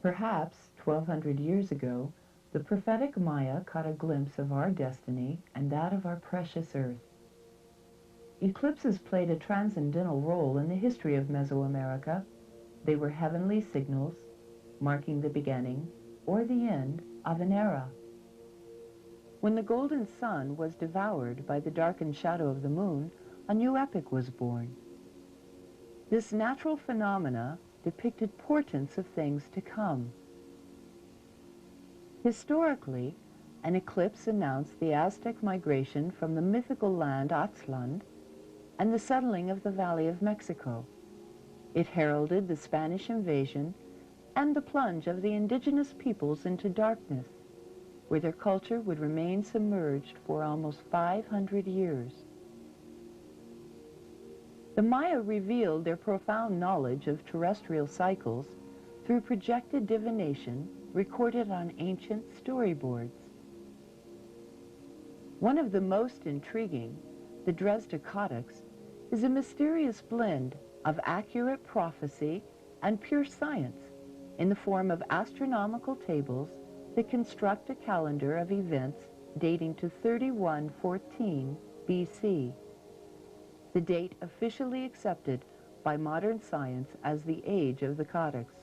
Perhaps 1,200 years ago, the prophetic Maya caught a glimpse of our destiny and that of our precious Earth. Eclipses played a transcendental role in the history of Mesoamerica. They were heavenly signals, marking the beginning or the end of an era. When the golden sun was devoured by the darkened shadow of the moon, a new epoch was born. This natural phenomena depicted portents of things to come. Historically, an eclipse announced the Aztec migration from the mythical land Aztlan and the settling of the Valley of Mexico. It heralded the Spanish invasion and the plunge of the indigenous peoples into darkness, where their culture would remain submerged for almost 500 years. The Maya revealed their profound knowledge of terrestrial cycles through projected divination recorded on ancient storyboards. One of the most intriguing, the Dresda Codex, is a mysterious blend of accurate prophecy and pure science in the form of astronomical tables that construct a calendar of events dating to 3114 BC, the date officially accepted by modern science as the age of the Codex.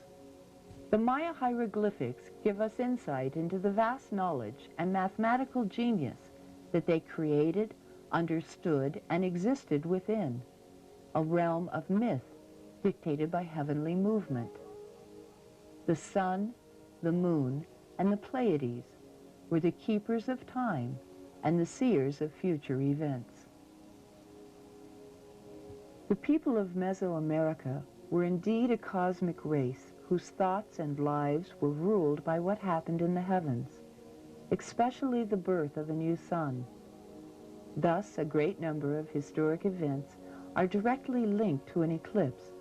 The Maya hieroglyphics give us insight into the vast knowledge and mathematical genius that they created, understood, and existed within, a realm of myth dictated by heavenly movement. The sun, the moon, and the Pleiades were the keepers of time and the seers of future events. The people of Mesoamerica were indeed a cosmic race whose thoughts and lives were ruled by what happened in the heavens, especially the birth of a new sun. Thus, a great number of historic events are directly linked to an eclipse.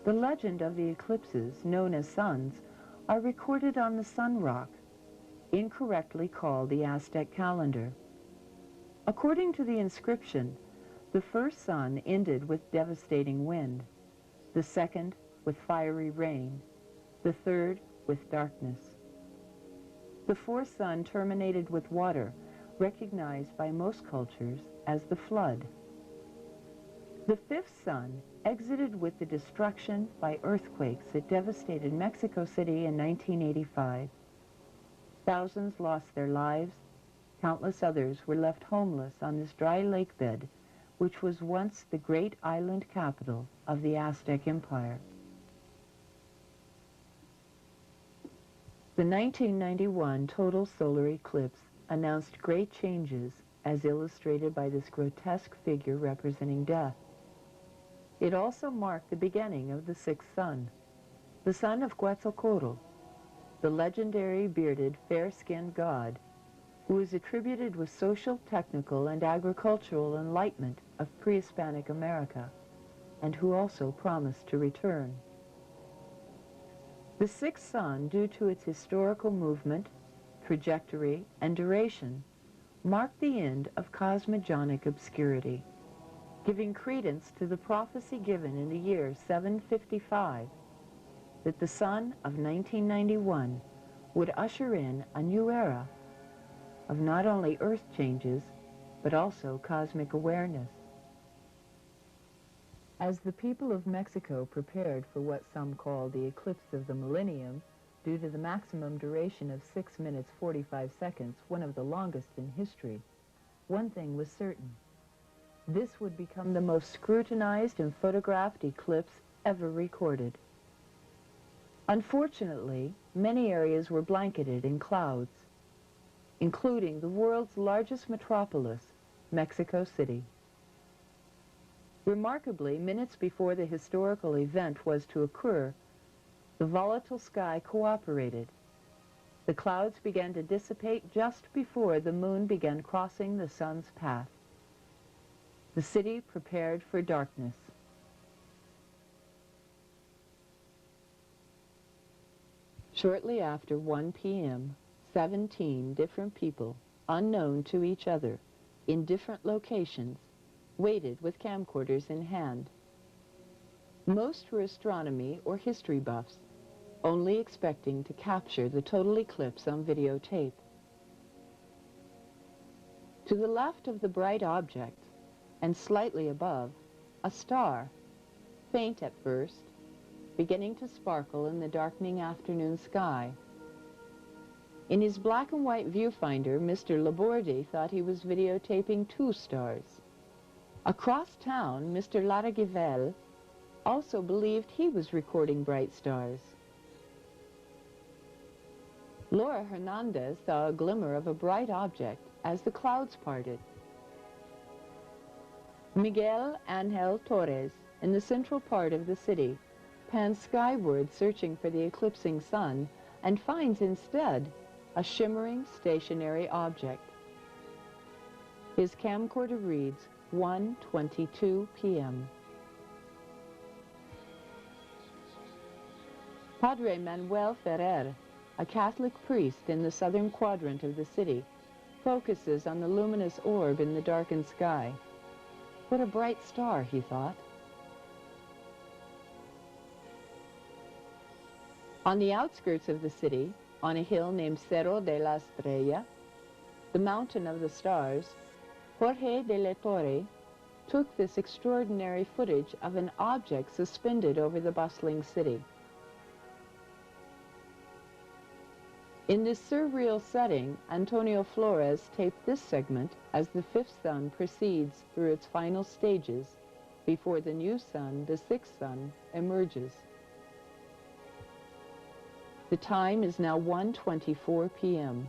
The legend of the eclipses, known as suns, are recorded on the sun rock, incorrectly called the Aztec calendar. According to the inscription, the first sun ended with devastating wind, the second with fiery rain, the third with darkness. The fourth sun terminated with water, recognized by most cultures as the flood. The fifth sun exited with the destruction by earthquakes that devastated Mexico City in 1985. Thousands lost their lives. Countless others were left homeless on this dry lake bed, which was once the great island capital of the Aztec Empire. The 1991 total solar eclipse announced great changes as illustrated by this grotesque figure representing death. It also marked the beginning of the sixth sun, the son of Quetzalcoatl, the legendary bearded, fair-skinned god who is attributed with social, technical, and agricultural enlightenment of pre-Hispanic America, and who also promised to return. The sixth sun, due to its historical movement, trajectory, and duration, marked the end of cosmogonic obscurity, giving credence to the prophecy given in the year 755 that the sun of 1991 would usher in a new era of not only earth changes, but also cosmic awareness. As the people of Mexico prepared for what some call the eclipse of the millennium, due to the maximum duration of 6 minutes 45 seconds, one of the longest in history, one thing was certain. This would become the most scrutinized and photographed eclipse ever recorded. Unfortunately, many areas were blanketed in clouds, including the world's largest metropolis, Mexico City. Remarkably, minutes before the historical event was to occur, the volatile sky cooperated. The clouds began to dissipate just before the moon began crossing the sun's path. The city prepared for darkness. Shortly after 1 p.m., 17 different people, unknown to each other, in different locations, waited with camcorders in hand. Most were astronomy or history buffs, only expecting to capture the total eclipse on videotape. To the left of the bright object, and slightly above, a star, faint at first, beginning to sparkle in the darkening afternoon sky. In his black and white viewfinder, Mr. Laborde thought he was videotaping 2 stars. Across town, Mr. Laragivel also believed he was recording bright stars. Laura Hernandez saw a glimmer of a bright object as the clouds parted. Miguel Angel Torres, in the central part of the city, pans skyward searching for the eclipsing sun and finds instead a shimmering stationary object. His camcorder reads 1:22 p.m. Padre Manuel Ferrer, a Catholic priest in the southern quadrant of the city, focuses on the luminous orb in the darkened sky. What a bright star, he thought. On the outskirts of the city, on a hill named Cerro de la Estrella, the mountain of the stars, Jorge de la Torre took this extraordinary footage of an object suspended over the bustling city. In this surreal setting, Antonio Flores taped this segment as the 5th sun proceeds through its final stages before the new sun, the 6th sun, emerges. The time is now 1:24 p.m.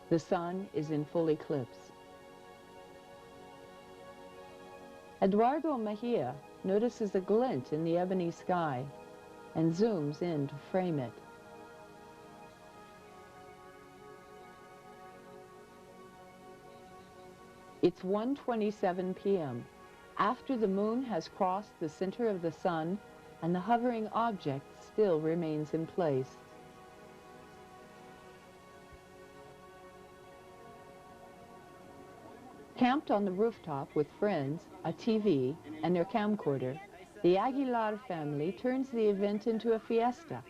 The sun is in full eclipse. Eduardo Mejia notices a glint in the ebony sky and zooms in to frame it. It's 1:27 p.m. after the moon has crossed the center of the sun and the hovering object still remains in place. Camped on the rooftop with friends, a TV, and their camcorder, the Aguilar family turns the event into a fiesta.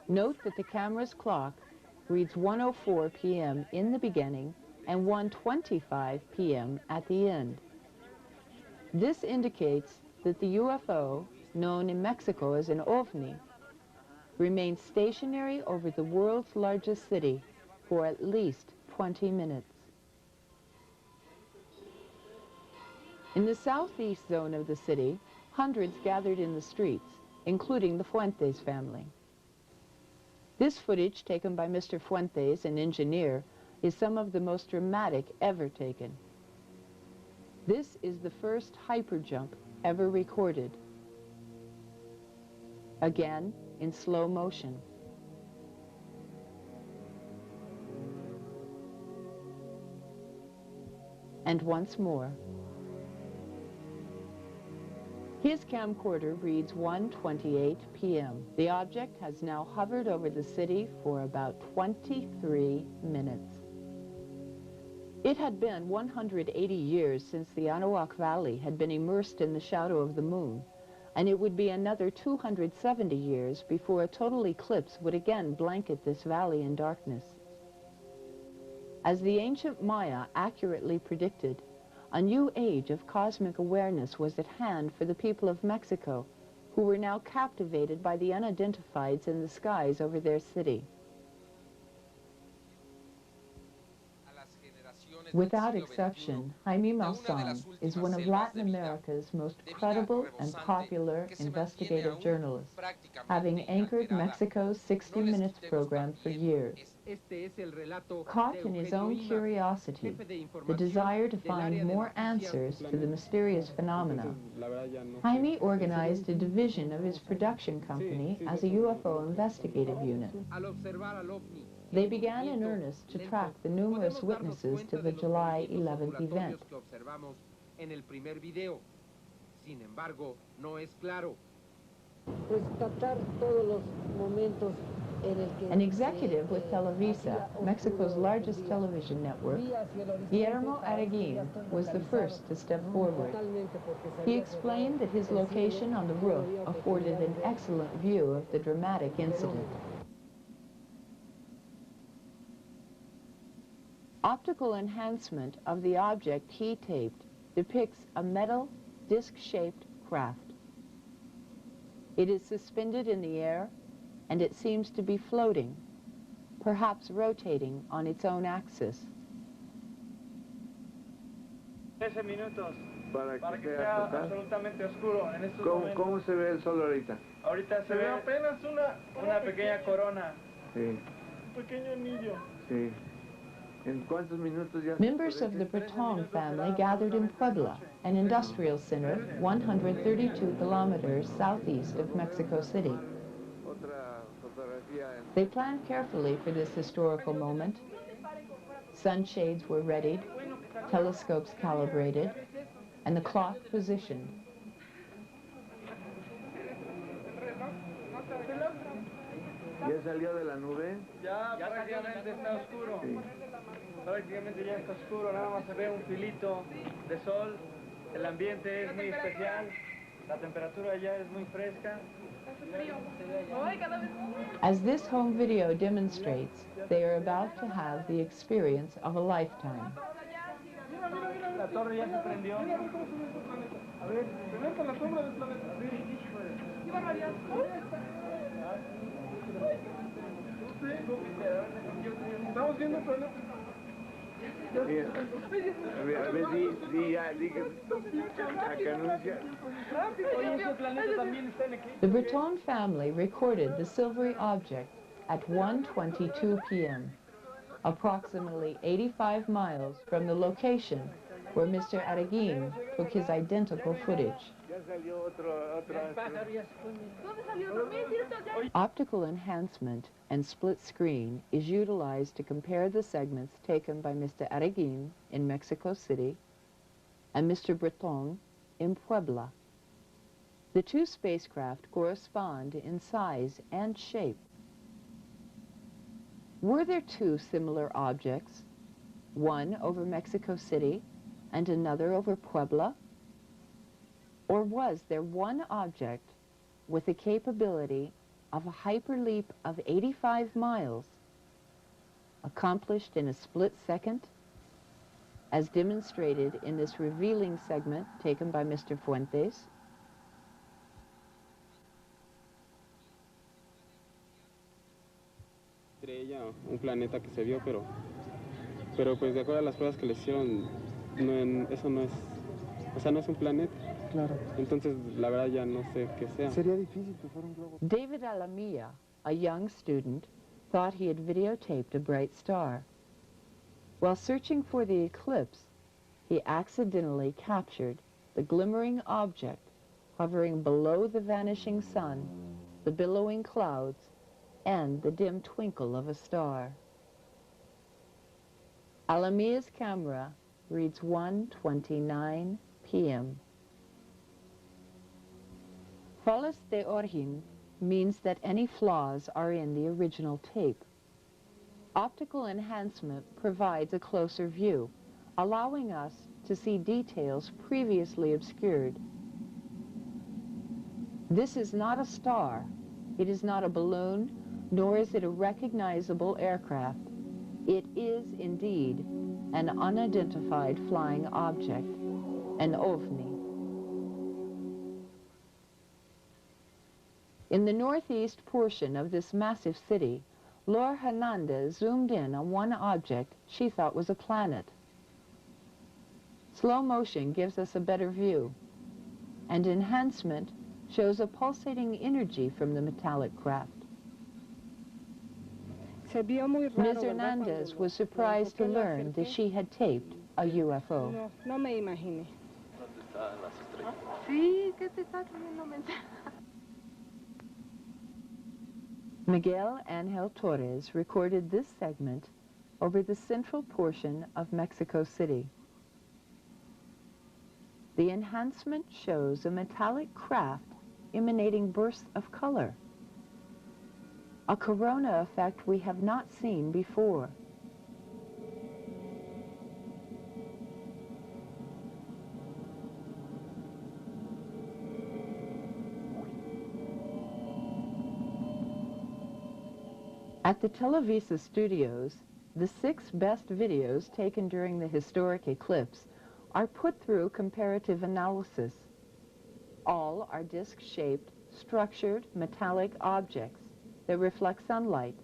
Note that the camera's clock reads 1:04 p.m. in the beginning and 1:25 p.m. at the end. This indicates that the UFO, known in Mexico as an ovni, remained stationary over the world's largest city for at least 20 minutes. In the southeast zone of the city, hundreds gathered in the streets, including the Fuentes family. This footage, taken by Mr. Fuentes, an engineer, is some of the most dramatic ever taken. This is the first hyperjump ever recorded. Again, in slow motion. And once more. His camcorder reads 1:28 p.m. The object has now hovered over the city for about 23 minutes. It had been 180 years since the Anahuac Valley had been immersed in the shadow of the moon, and it would be another 270 years before a total eclipse would again blanket this valley in darkness. As the ancient Maya accurately predicted, a new age of cosmic awareness was at hand for the people of Mexico, who were now captivated by the unidentifieds in the skies over their city. Without exception, Jaime Maussan is one of Latin America's most credible and popular investigative journalists, having anchored Mexico's 60 Minutes program for years. Caught in his own curiosity, the desire to find more answers to the mysterious phenomena, Jaime organized a division of his production company as a UFO investigative unit. They began in earnest to track the numerous witnesses to the July 11th event. Rescatar todos los momentos An executive with Televisa, Mexico's largest television network, Guillermo Araguin was the first to step forward. He explained that his location on the roof afforded an excellent view of the dramatic incident. Optical enhancement of the object he taped depicts a metal, disc-shaped craft. It is suspended in the air, and it seems to be floating, perhaps rotating on its own axis. 13 minutos para que sea absolutamente oscuro en estos momentos. ¿Cómo se ve el sol ahorita? Ahorita se ve apenas una pequeña corona. Sí. Un pequeño anillo. Sí. Members of the Breton family gathered in Puebla, an industrial center 132 kilometers southeast of Mexico City. They planned carefully for this historical moment. Sunshades were readied, telescopes calibrated, and the clock positioned. ¿Ya salió de la nube? Ya prácticamente está oscuro. Sí. Prácticamente ya está oscuro, nada más se ve un filito de sol. El ambiente es muy especial. La temperatura ya es muy fresca. As this home video demonstrates, they are about to have the experience of a lifetime. La torre ya se prendió. A ver, se ve con la sombra del planeta. ¡Qué barbaridad! Estamos viendo el planeta. The Breton family recorded the silvery object at 1:22 p.m., approximately 85 miles from the location where Mr. Araguin took his identical footage. Optical enhancement and split screen is utilized to compare the segments taken by Mr. Araguin in Mexico City and Mr. Breton in Puebla. The two spacecraft correspond in size and shape. Were there two similar objects, one over Mexico City and another over Puebla? Or was there one object with the capability of a hyperleap of 85 miles, accomplished in a split second, as demonstrated in this revealing segment taken by Mr. Fuentes? Estrella, un planeta que se vio, pero pues de acuerdo a las pruebas que le hicieron, eso no es, o sea, no es un planeta. Claro. Entonces, la verdad ya no sé qué sea. Sería difícil que fuera un globo. David Alamilla, a young student, thought he had videotaped a bright star. While searching for the eclipse, he accidentally captured the glimmering object hovering below the vanishing sun, the billowing clouds, and the dim twinkle of a star. Alamilla's camera reads 1:29 p.m. Fallas de origen means that any flaws are in the original tape. Optical enhancement provides a closer view, allowing us to see details previously obscured. This is not a star, it is not a balloon, nor is it a recognizable aircraft. It is indeed an unidentified flying object, an ovni. In the northeast portion of this massive city, Laura Hernandez zoomed in on one object she thought was a planet. Slow motion gives us a better view, and enhancement shows a pulsating energy from the metallic craft. Ms. Hernandez was surprised to learn that she had taped a UFO. No me imaginé. Sí, que te está comiendo mensaje. Miguel Angel Torres recorded this segment over the central portion of Mexico City. The enhancement shows a metallic craft emanating bursts of color. a corona effect we have not seen before. At the Televisa studios, the 6 best videos taken during the historic eclipse are put through comparative analysis. All are disc-shaped, structured, metallic objects that reflect sunlight.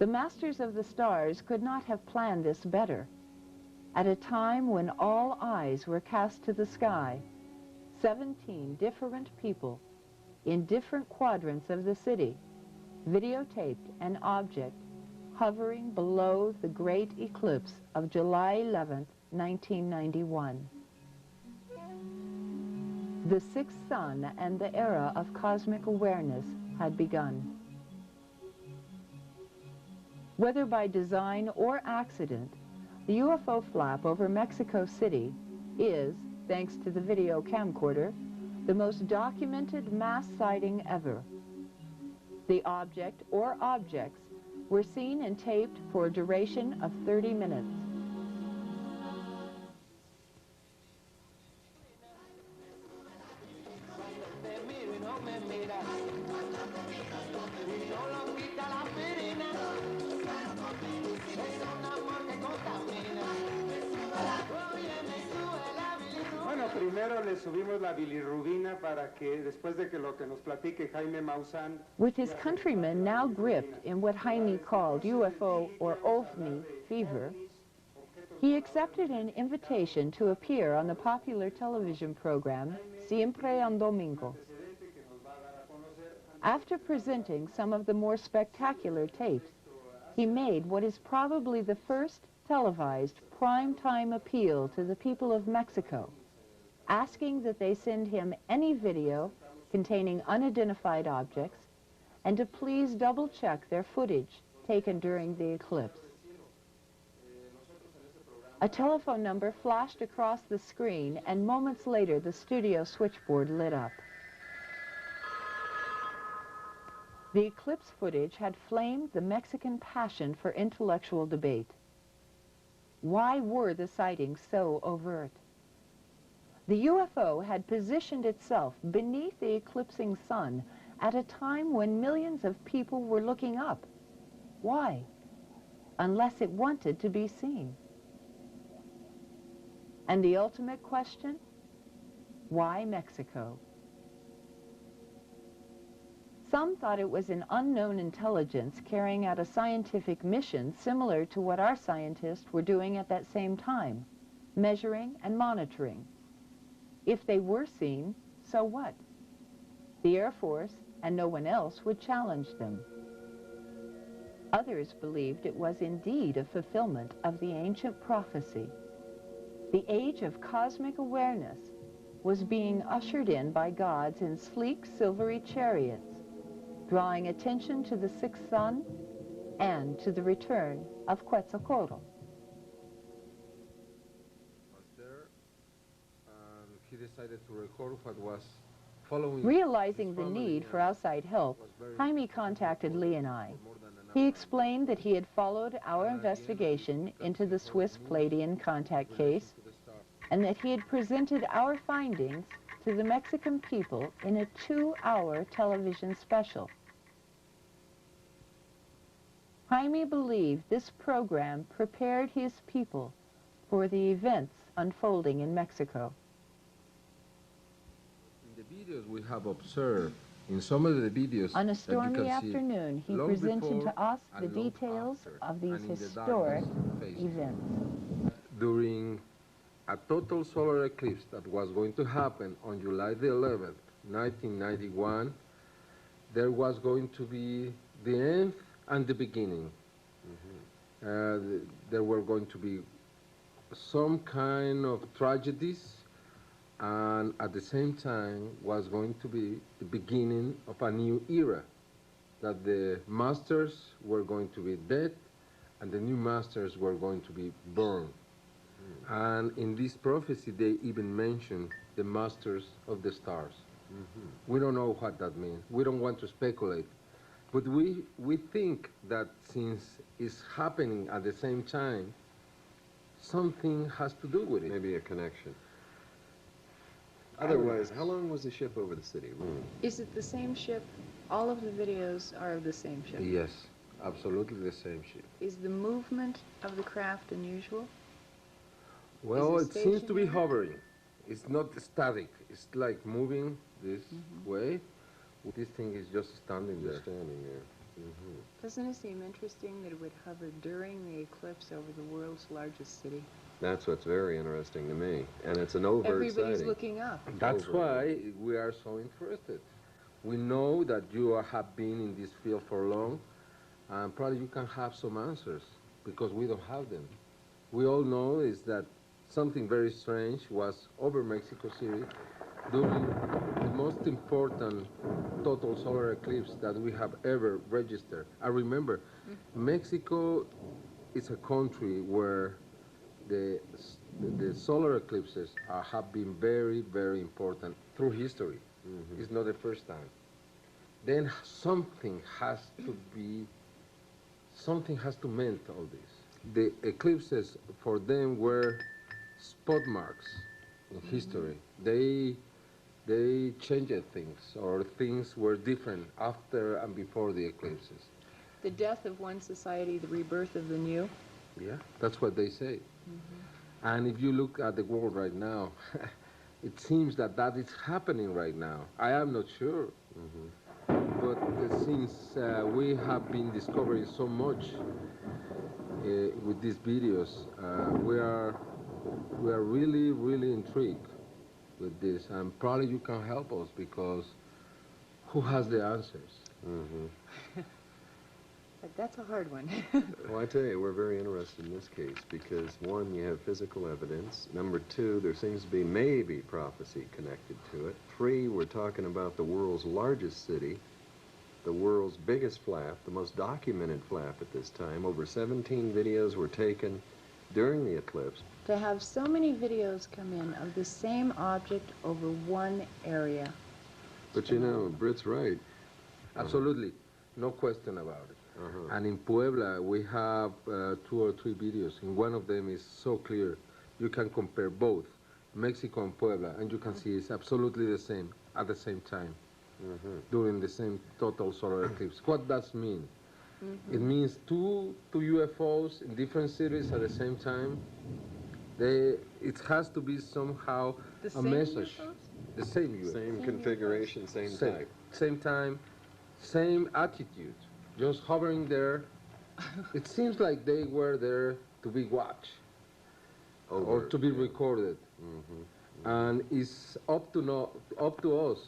The masters of the stars could not have planned this better. At a time when all eyes were cast to the sky, 17 different people in different quadrants of the city videotaped an object hovering below the great eclipse of July 11, 1991. The sixth sun and the era of cosmic awareness had begun. Whether by design or accident, the UFO flap over Mexico City is, thanks to the video camcorder, the most documented mass sighting ever. The object or objects were seen and taped for a duration of 30 minutes. Bueno, primero le subimos la bilirrubina para que después de que lo que nos platique Jaime Maussan. With his countrymen now gripped in what Jaime called UFO or OVNI fever, he accepted an invitation to appear on the popular television program Siempre en Domingo. After presenting some of the more spectacular tapes, he made what is probably the first televised prime-time appeal to the people of Mexico, asking that they send him any video containing unidentified objects and to please double-check their footage taken during the eclipse. A telephone number flashed across the screen, and moments later the studio switchboard lit up. The eclipse footage had flamed the Mexican passion for intellectual debate. Why were the sightings so overt? The UFO had positioned itself beneath the eclipsing sun at a time when millions of people were looking up. Why? Unless it wanted to be seen. And the ultimate question? Why Mexico? Some thought it was an unknown intelligence carrying out a scientific mission similar to what our scientists were doing at that same time, measuring and monitoring. If they were seen, so what? The Air Force and no one else would challenge them. Others believed it was indeed a fulfillment of the ancient prophecy. The age of cosmic awareness was being ushered in by gods in sleek, silvery chariots, drawing attention to the sixth sun and to the return of Quetzalcoatl. He decided to record what was following. Realizing the need for outside help, Jaime contacted Lee and I. He explained that he had followed our investigation into the Swiss Palladian contact case and that he had presented our findings to the Mexican people in a 2-hour television special. Jaime believed this program prepared his people for the events unfolding in Mexico. In the videos we have observed, in some of the videos, on a stormy afternoon, he presented to us the details of these historic events. During a total solar eclipse that was going to happen on July the 11th, 1991, there was going to be the end and the beginning. There were going to be some kind of tragedies, and at the same time was going to be the beginning of a new era, that the masters were going to be dead and the new masters were going to be born. And in this prophecy they even mentioned the masters of the stars. We don't know what that means. We don't want to speculate. But we think that since it's happening at the same time, something has to do with it. Maybe a connection. Otherwise, how long was the ship over the city? Is it the same ship? All of the videos are of the same ship? Yes, absolutely the same ship. Is the movement of the craft unusual? Well, it seems to be hovering. It's not static. It's like moving this way. This thing is just standing there. Doesn't it seem interesting that it would hover during the eclipse over the world's largest city? That's what's very interesting to me. And it's an overt Everybody's sighting. looking up. That's why we are so interested. We know that you have been in this field for long, and probably you can have some answers, because we don't have them. We all know is that something very strange was over Mexico City during the most important total solar eclipse that we have ever registered. I remember, Mexico is a country where the solar eclipses have been very, very important through history. It's not the first time. Then something has to melt all this. The eclipses for them were spot marks in history. They changed things, or things were different after and before the eclipses. The death of one society, the rebirth of the new. Yeah, that's what they say. And if you look at the world right now, it seems that that is happening right now. I am not sure. But since we have been discovering so much with these videos, we are really, really intrigued with this. And probably you can help us, because who has the answers? But that's a hard one. Well, I tell you, we're very interested in this case because, one, you have physical evidence. Number two, there seems to be maybe prophecy connected to it. Three, we're talking about the world's largest city, the world's biggest flap, the most documented flap at this time. Over 17 videos were taken during the eclipse. To have so many videos come in of the same object over one area. But you know, Britt's right. Absolutely, no question about it. And in Puebla, we have 2 or 3 videos, and one of them is so clear. You can compare both, Mexico and Puebla, and you can see it's absolutely the same at the same time, during the same total solar eclipse. What does it mean? It means two UFOs in different cities at the same time. It has to be somehow a message. UFOs? The same UFO. Same configuration, same type. Same time, same attitude. Just hovering there. It seems like they were there to be watched or to be recorded. And it's up to us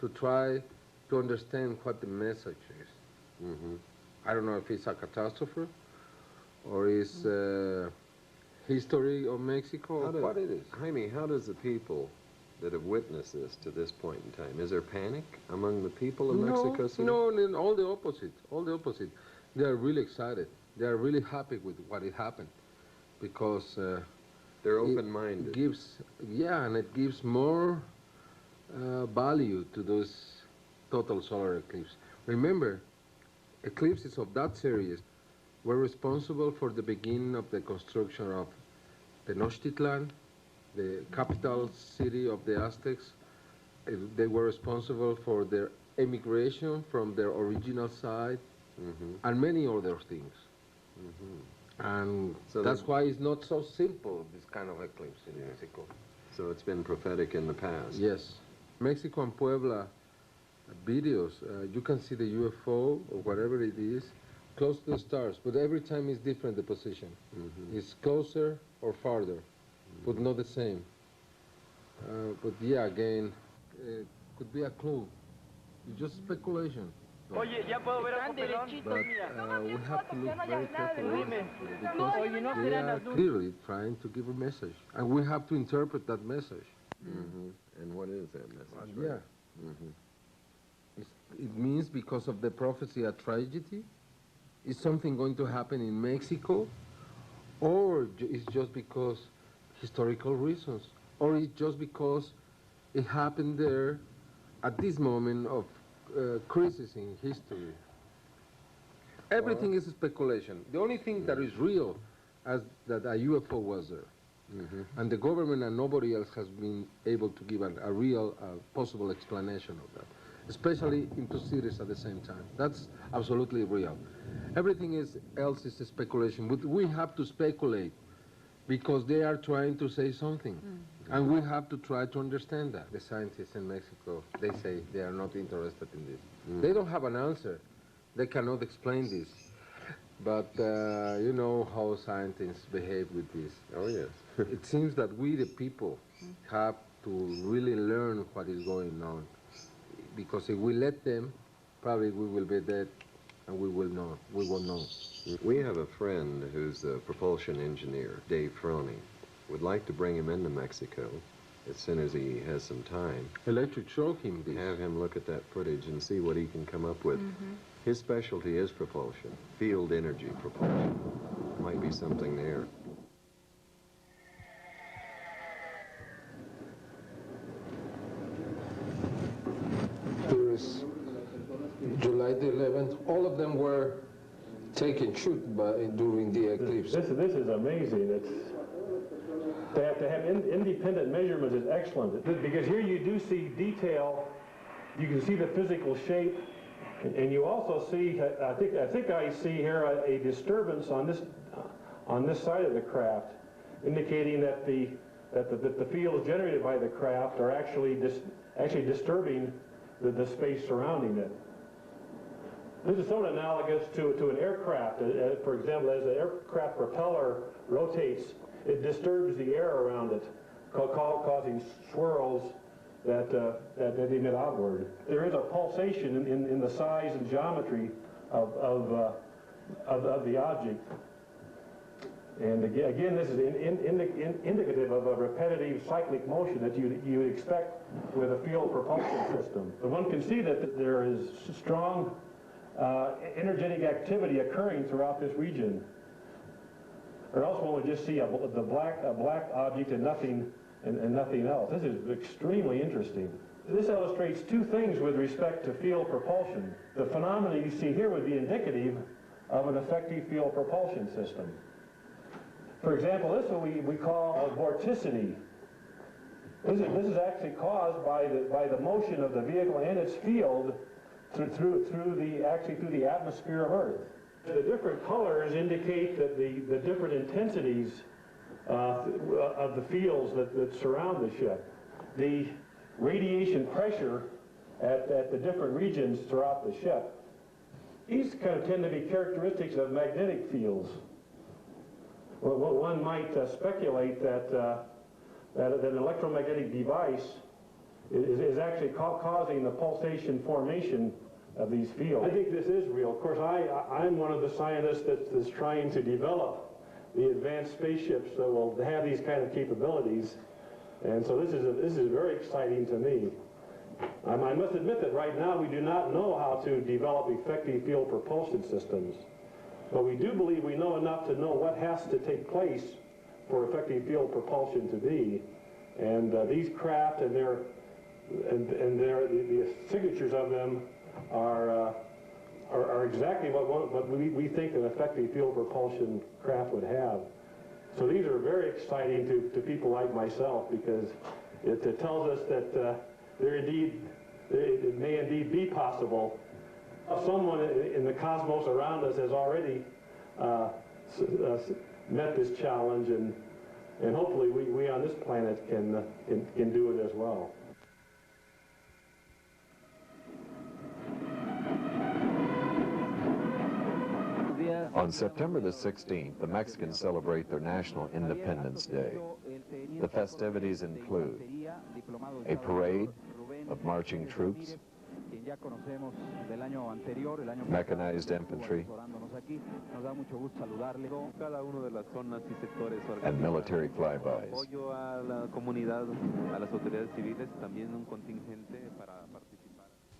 to try to understand what the message is. I don't know if it's a catastrophe or it's history of Mexico, or what it is. Jaime, how does the people that have witnessed this to this point in time, is there panic among the people of Mexico City? No, all the opposite, all the opposite. They are really excited. They are really happy with what it happened, because they're open-minded. And it gives more value to those total solar eclipse. Remember, eclipses of that series were responsible for the beginning of the construction of Tenochtitlan, the capital city of the Aztecs. They were responsible for their emigration from their original site, and many other things. And so that's why it's not so simple, this kind of eclipse in Mexico. So it's been prophetic in the past. Yes. Mexico and Puebla videos, you can see the UFO, or whatever it is, close to the stars, but every time it's different, the position. It's closer or farther, but not the same. But yeah, again, could be a clue. It's just speculation. But we have to look very carefully, because they are clearly trying to give a message, and we have to interpret that message. And what is that message? It means, because of the prophecy, a tragedy. Is something going to happen in Mexico, or it's just because historical reasons, or it's just because it happened there at this moment of crisis in history, everything is speculation. The only thing that is real is that a UFO was there. And the government and nobody else has been able to give a real possible explanation of that, especially in two cities at the same time. That's absolutely real. Everything else is speculation. But we have to speculate because they are trying to say something. And we have to try to understand that. The scientists in Mexico, they say they are not interested in this. They don't have an answer. They cannot explain this. But you know how scientists behave with this. Oh, yes. It seems that we, the people, have to really learn what is going on. Because if we let them, probably we will be dead and we will know. We will know. We have a friend who's a propulsion engineer, Dave Froning. Would like to bring him into Mexico as soon as he has some time. I'd like to show him this. Have him look at that footage and see what he can come up with. His specialty is propulsion, field energy propulsion. Might be something there. Here is July the 11th. All of them were taken shoot during the eclipse. This is amazing. It's to have independent measurements is excellent because here you do see detail. You can see the physical shape, and you also see. I think I see here a disturbance on this side of the craft, indicating that the fields generated by the craft are actually disturbing the space surrounding it. This is somewhat analogous to an aircraft. For example, as the aircraft propeller rotates, it disturbs the air around it, causing swirls that emit outward. There is a pulsation in the size and geometry of the object. And again, this is indicative of a repetitive cyclic motion that you would expect with a field propulsion system. But one can see that there is strong energetic activity occurring throughout this region. Or else one would just see a black object and nothing else. This is extremely interesting. This illustrates two things with respect to field propulsion. The phenomena you see here would be indicative of an effective field propulsion system. For example, this is what we call a vorticity. This is actually caused by the motion of the vehicle and its field through the atmosphere of Earth. The different colors indicate that the different intensities of the fields that surround the ship. The radiation pressure at the different regions throughout the ship. These kind of tend to be characteristics of magnetic fields. Well, one might speculate that an electromagnetic device is actually causing the pulsation formation of these fields. I think this is real. Of course, I'm one of the scientists that's trying to develop the advanced spaceships that will have these kind of capabilities, and so this is very exciting to me. I must admit that right now we do not know how to develop effective field propulsion systems, but we do believe we know enough to know what has to take place for effective field propulsion to be, and these craft and the signatures of them are exactly what we think an effective field propulsion craft would have. So these are very exciting to people like myself because it tells us that it may indeed be possible. Someone in the cosmos around us has already met this challenge, and hopefully we on this planet can do it as well. On September the 16th, the Mexicans celebrate their National Independence Day. The festivities include a parade of marching troops, mechanized infantry, and military flybys.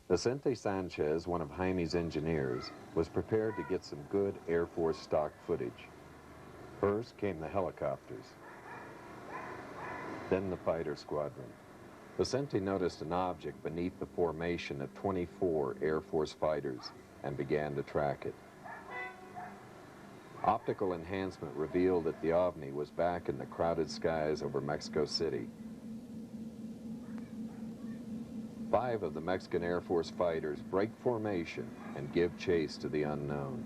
Vicente Sanchez, one of Jaime's engineers, was prepared to get some good Air Force stock footage. First came the helicopters, then the fighter squadron, Vicente noticed an object beneath the formation of 24 Air Force fighters and began to track it. Optical enhancement revealed that the OVNI was back in the crowded skies over Mexico City. 5 of the Mexican Air Force fighters break formation and give chase to the unknown.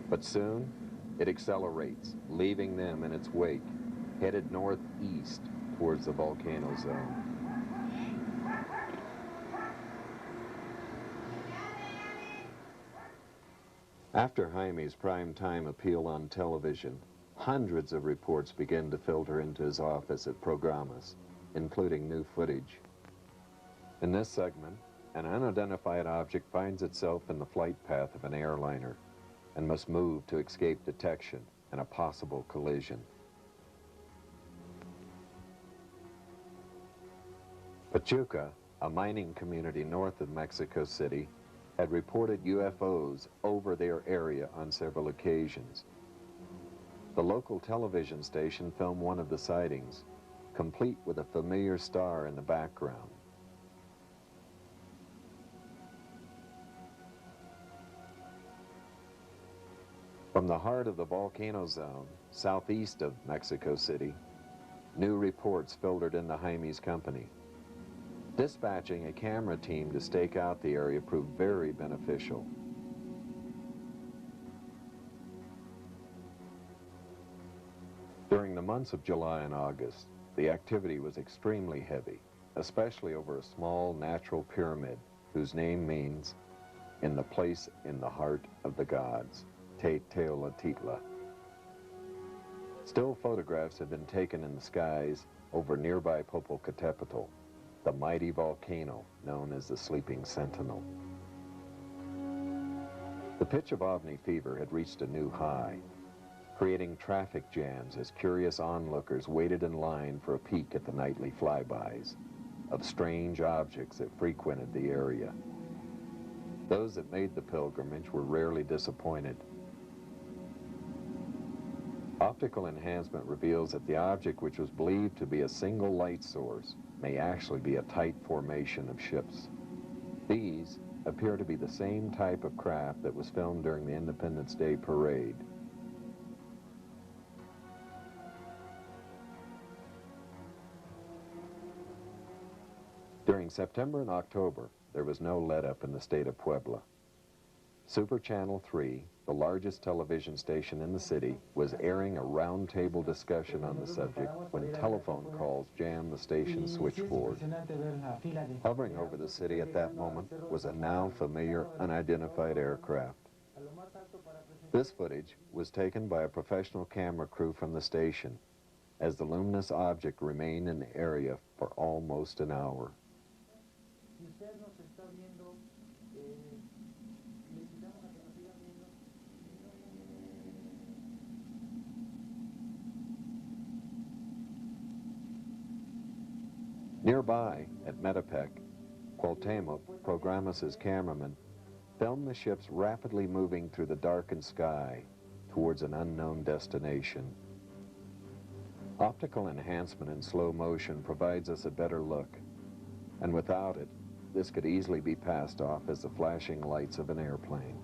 But soon, it accelerates, leaving them in its wake, headed northeast towards the volcano zone. After Jaime's prime-time appeal on television, hundreds of reports begin to filter into his office at Programas, including new footage. In this segment, an unidentified object finds itself in the flight path of an airliner and must move to escape detection and a possible collision. Pachuca, a mining community north of Mexico City, had reported UFOs over their area on several occasions. The local television station filmed one of the sightings, complete with a familiar star in the background. From the heart of the volcano zone, southeast of Mexico City, new reports filtered into Jaime's company. Dispatching a camera team to stake out the area proved very beneficial. During the months of July and August, the activity was extremely heavy, especially over a small natural pyramid whose name means, "in the place in the heart of the gods," Teotitlan. Still photographs have been taken in the skies over nearby Popocatépetl, the mighty volcano known as the Sleeping Sentinel. The pitch of OVNI fever had reached a new high, creating traffic jams as curious onlookers waited in line for a peek at the nightly flybys of strange objects that frequented the area. Those that made the pilgrimage were rarely disappointed. Optical enhancement reveals that the object, which was believed to be a single light source, may actually be a tight formation of ships. These appear to be the same type of craft that was filmed during the Independence Day parade. During September and October, there was no let-up in the state of Puebla. Super Channel 3, the largest television station in the city, was airing a roundtable discussion on the subject when telephone calls jammed the station's switchboard. Hovering over the city at that moment was a now familiar unidentified aircraft. This footage was taken by a professional camera crew from the station, as the luminous object remained in the area for almost an hour. Nearby, at Metepec, Cuauhtemoc, Programas' cameraman, filmed the ships rapidly moving through the darkened sky towards an unknown destination. Optical enhancement in slow motion provides us a better look, and without it, this could easily be passed off as the flashing lights of an airplane.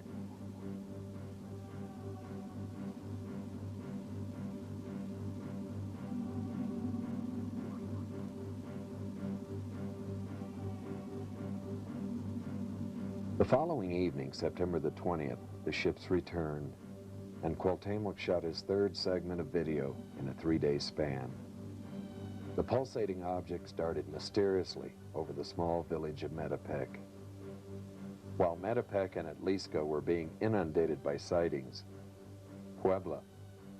The following evening, September the 20th, the ships returned, and Cuauhtemoc shot his third segment of video in a 3-day span. The pulsating object started mysteriously over the small village of Metepec. While Metepec and Atlisco were being inundated by sightings, Puebla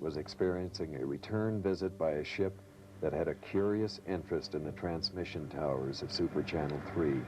was experiencing a return visit by a ship that had a curious interest in the transmission towers of Super Channel 3.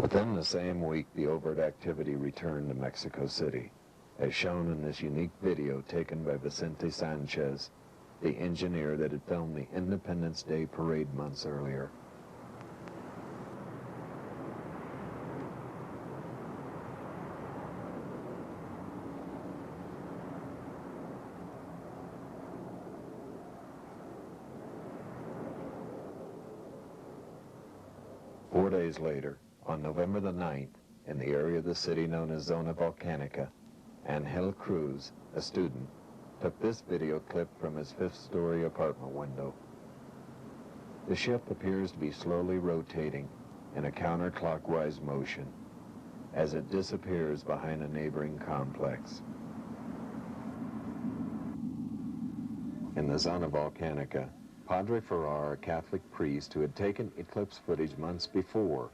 Within the same week, the overt activity returned to Mexico City, as shown in this unique video taken by Vicente Sanchez the engineer that had filmed the Independence Day parade months earlier. Four days later, on November the 9th, in the area of the city known as Zona Volcanica, Angel Cruz, a student, took this video clip from his fifth-story apartment window. The ship appears to be slowly rotating in a counterclockwise motion as it disappears behind a neighboring complex. In the Zona Volcanica, Padre Ferrar, a Catholic priest who had taken eclipse footage months before,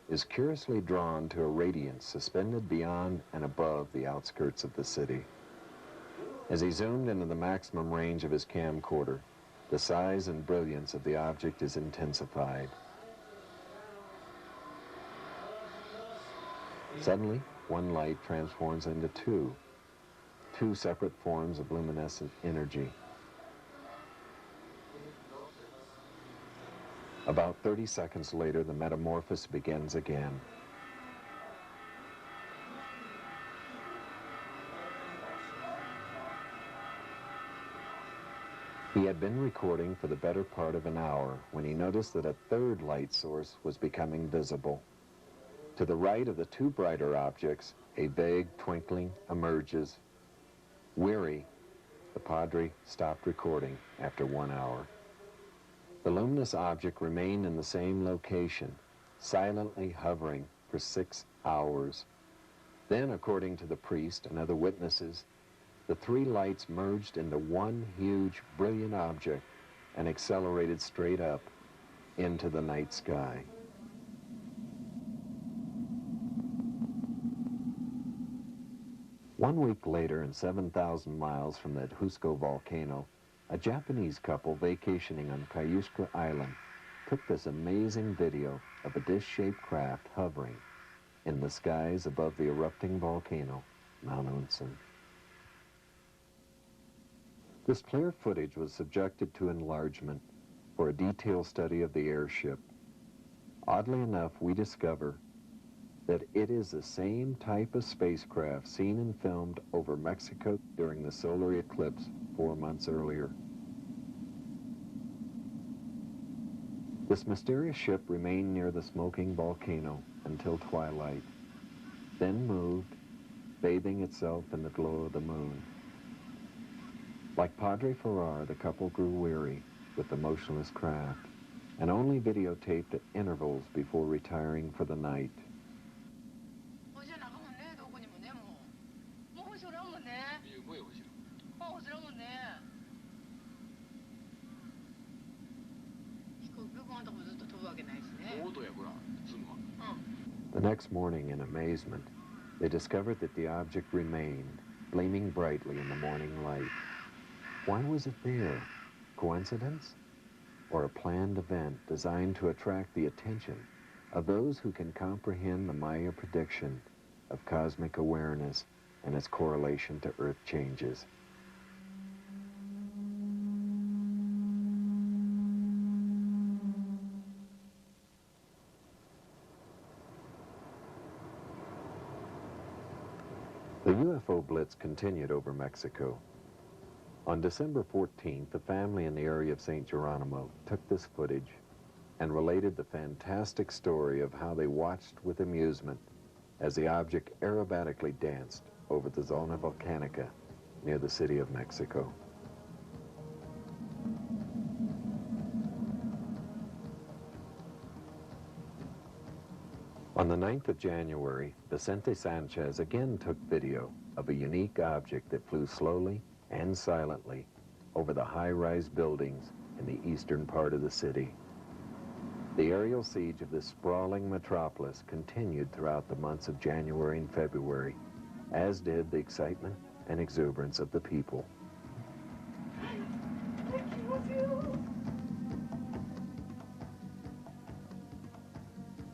is curiously drawn to a radiance suspended beyond and above the outskirts of the city. As he zoomed into the maximum range of his camcorder, the size and brilliance of the object is intensified. Suddenly, one light transforms into two separate forms of luminescent energy. About 30 seconds later, the metamorphosis begins again. He had been recording for the better part of an hour when he noticed that a third light source was becoming visible. To the right of the two brighter objects, a vague twinkling emerges. Weary, the Padre stopped recording after 1 hour. The luminous object remained in the same location, silently hovering for 6 hours. Then, according to the priest and other witnesses, the three lights merged into one huge, brilliant object and accelerated straight up into the night sky. One week later, and 7,000 miles from the Husco volcano, a Japanese couple vacationing on Kyushu Island took this amazing video of a dish-shaped craft hovering in the skies above the erupting volcano, Mount Unsan. This clear footage was subjected to enlargement for a detailed study of the airship. Oddly enough, we discover that it is the same type of spacecraft seen and filmed over Mexico during the solar eclipse 4 months earlier. This mysterious ship remained near the smoking volcano until twilight, then moved, bathing itself in the glow of the moon. Like Padre Ferrar, the couple grew weary with the motionless craft and only videotaped at intervals before retiring for the night. The next morning, in amazement, they discovered that the object remained, gleaming brightly in the morning light. Why was it there? Coincidence? Or a planned event designed to attract the attention of those who can comprehend the Maya prediction of cosmic awareness and its correlation to Earth changes? The UFO blitz continued over Mexico. On December 14th, the family in the area of St. Geronimo took this footage and related the fantastic story of how they watched with amusement as the object aerobatically danced over the Zona Volcanica near the city of Mexico. On the 9th of January, Vicente Sanchez again took video of a unique object that flew slowly and silently over the high-rise buildings in the eastern part of the city. The aerial siege of this sprawling metropolis continued throughout the months of January and February, as did the excitement and exuberance of the people.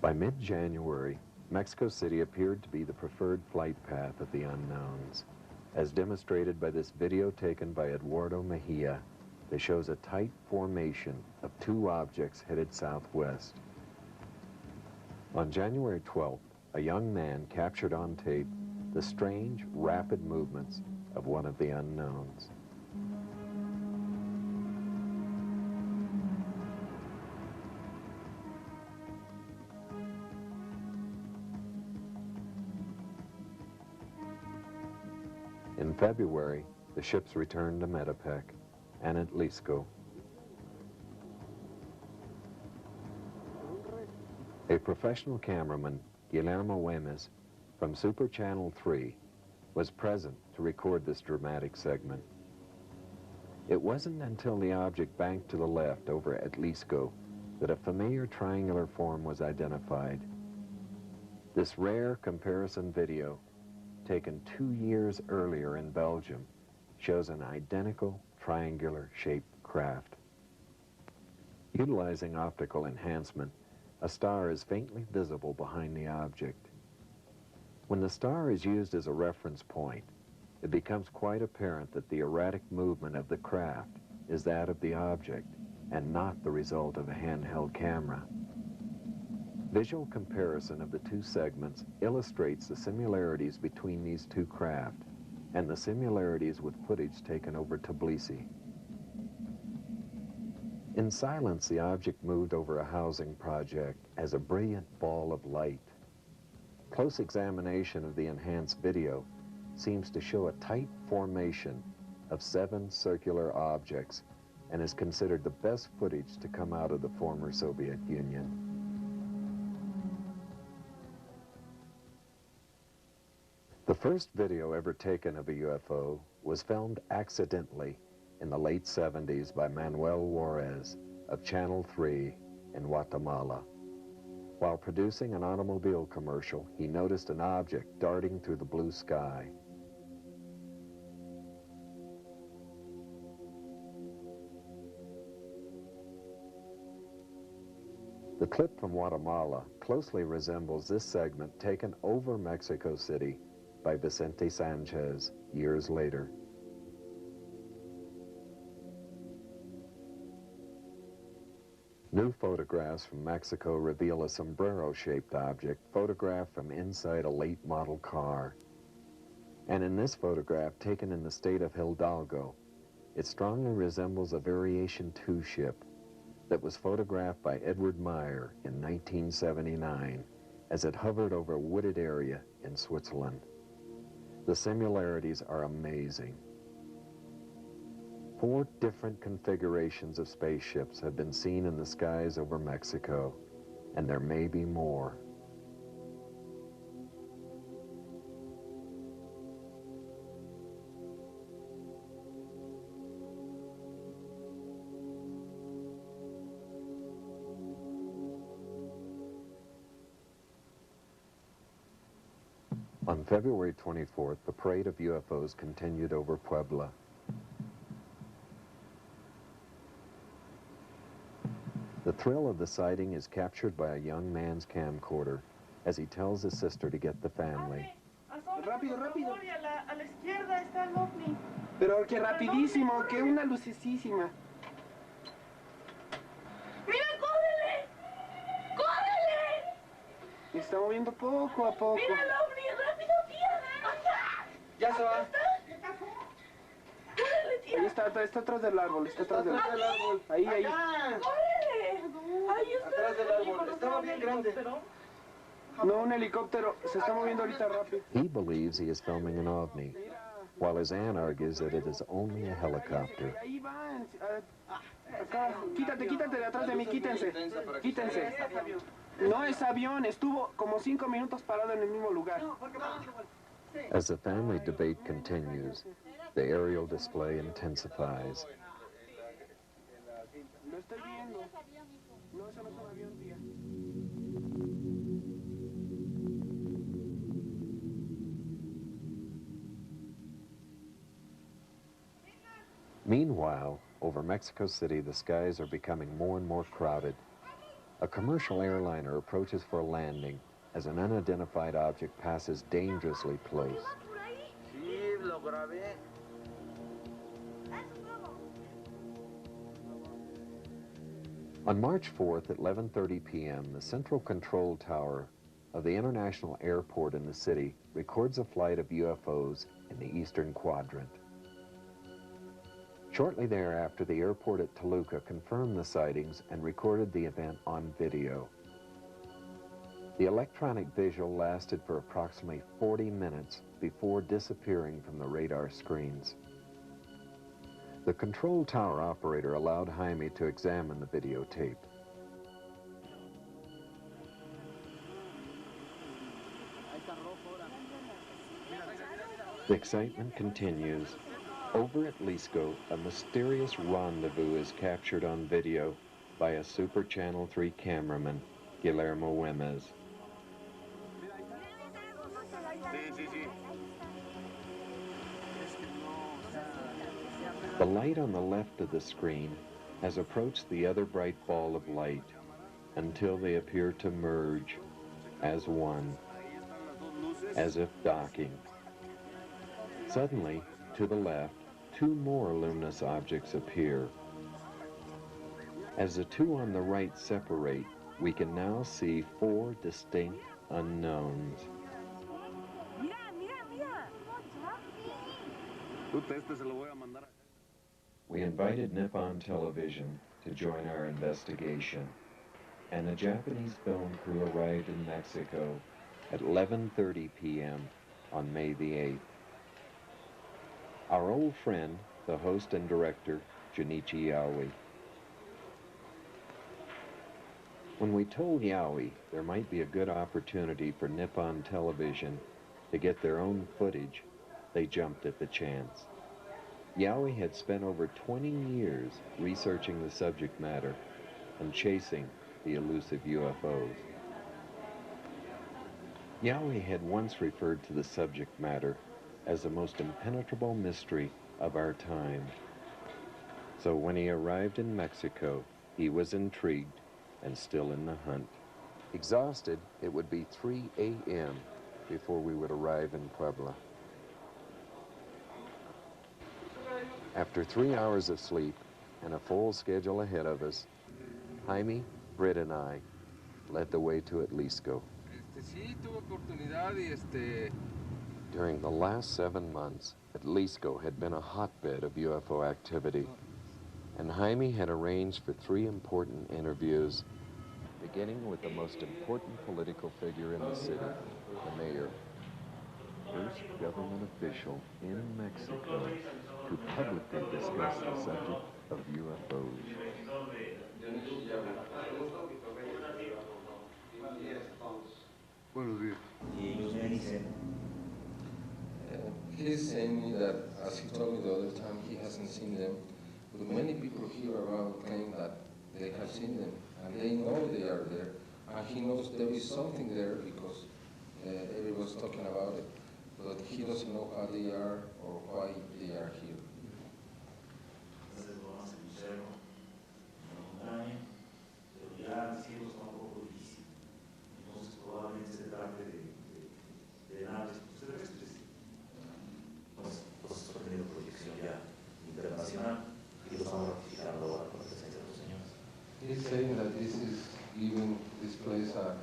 By mid-January, Mexico City appeared to be the preferred flight path of the unknowns, as demonstrated by this video taken by Eduardo Mejia, that shows a tight formation of two objects headed southwest. On January 12th, a young man captured on tape the strange, rapid movements of one of the unknowns. In February, the ships returned to Metepec and at Lisco. A professional cameraman, Guillermo Wemes, from Super Channel 3, was present to record this dramatic segment. It wasn't until the object banked to the left over at Lisco that a familiar triangular form was identified. This rare comparison video, taken 2 years earlier in Belgium, shows an identical triangular-shaped craft. Utilizing optical enhancement, a star is faintly visible behind the object. When the star is used as a reference point, it becomes quite apparent that the erratic movement of the craft is that of the object and not the result of a handheld camera. Visual comparison of the two segments illustrates the similarities between these two craft and the similarities with footage taken over Tbilisi. In silence, the object moved over a housing project as a brilliant ball of light. Close examination of the enhanced video seems to show a tight formation of 7 circular objects and is considered the best footage to come out of the former Soviet Union. The first video ever taken of a UFO was filmed accidentally in the late 70s by Manuel Juarez of Channel 3 in Guatemala. While producing an automobile commercial, he noticed an object darting through the blue sky. The clip from Guatemala closely resembles this segment taken over Mexico City by Vicente Sanchez years later. New photographs from Mexico reveal a sombrero-shaped object photographed from inside a late model car. And in this photograph, taken in the state of Hidalgo, it strongly resembles a Variation 2 ship that was photographed by Edward Meyer in 1979 as it hovered over a wooded area in Switzerland. The similarities are amazing. 4 different configurations of spaceships have been seen in the skies over Mexico, and there may be more. On February 24th, the parade of UFOs continued over Puebla. The thrill of the sighting is captured by a young man's camcorder as he tells his sister to get the family. Rápido, rápido. A la izquierda está el ovni. Pero que rapidísimo, que una lucecísima. ¡Mira, córrele! ¡Córrele! Me está moviendo poco a poco. ¡Mira el ovni! ¡Rápido, tía! Ya se va. ¡Córrele, tía! Ahí está atrás del árbol, está atrás del árbol. Ahí, ahí. Ahí está. Atrás del árbol. Estaba bien grande. No, un helicóptero. Se está moviendo ahorita rápido. He believes he is filming an ovni, while his aunt argues that it is only a helicopter. Ahí van. Acá. Quítate de atrás de mí. Quítense. Quítense. No es avión. Estuvo como 5 minutos parado en el mismo lugar. As the family debate continues, the aerial display intensifies. Lo estoy viendo. No, eso no es un avión, tía. Meanwhile, over Mexico City, the skies are becoming more and more crowded. A commercial airliner approaches for a landing as an unidentified object passes dangerously close. On March 4th at 11:30 p.m., the central control tower of the International Airport in the city records a flight of UFOs in the eastern quadrant. Shortly thereafter, the airport at Toluca confirmed the sightings and recorded the event on video. The electronic visual lasted for approximately 40 minutes before disappearing from the radar screens. The control tower operator allowed Jaime to examine the videotape. The excitement continues. Over at Lisco, a mysterious rendezvous is captured on video by a Super Channel 3 cameraman, Guillermo Güemes. The light on the left of the screen has approached the other bright ball of light until they appear to merge as one, as if docking. Suddenly, to the left, two more luminous objects appear. As the two on the right separate, we can now see four distinct unknowns. We invited Nippon Television to join our investigation, and a Japanese film crew arrived in Mexico at 11:30 p.m. on May the 8th. Our old friend, the host and director, Jun'ichi Yaoi. When we told Yaoi there might be a good opportunity for Nippon Television to get their own footage, they jumped at the chance. Yaoi had spent over 20 years researching the subject matter and chasing the elusive UFOs. Yaoi had once referred to the subject matter as the most impenetrable mystery of our time. So when he arrived in Mexico, he was intrigued and still in the hunt. Exhausted, it would be 3 a.m. before we would arrive in Puebla. After 3 hours of sleep and a full schedule ahead of us, Jaime, Britt, and I led the way to Atlisco. During the last 7 months, Atlisco had been a hotbed of UFO activity, and Jaime had arranged for 3 important interviews, beginning with the most important political figure in the city, the mayor, first government official in Mexico to publicly discuss the subject of UFOs. He's saying me that, as he told me the other time, he hasn't seen them, but many people here around claim that they have seen them, and they know they are there, and he knows there is something there because everyone's talking about it, but he doesn't know how they are or why they are here. He's saying that this is giving this place an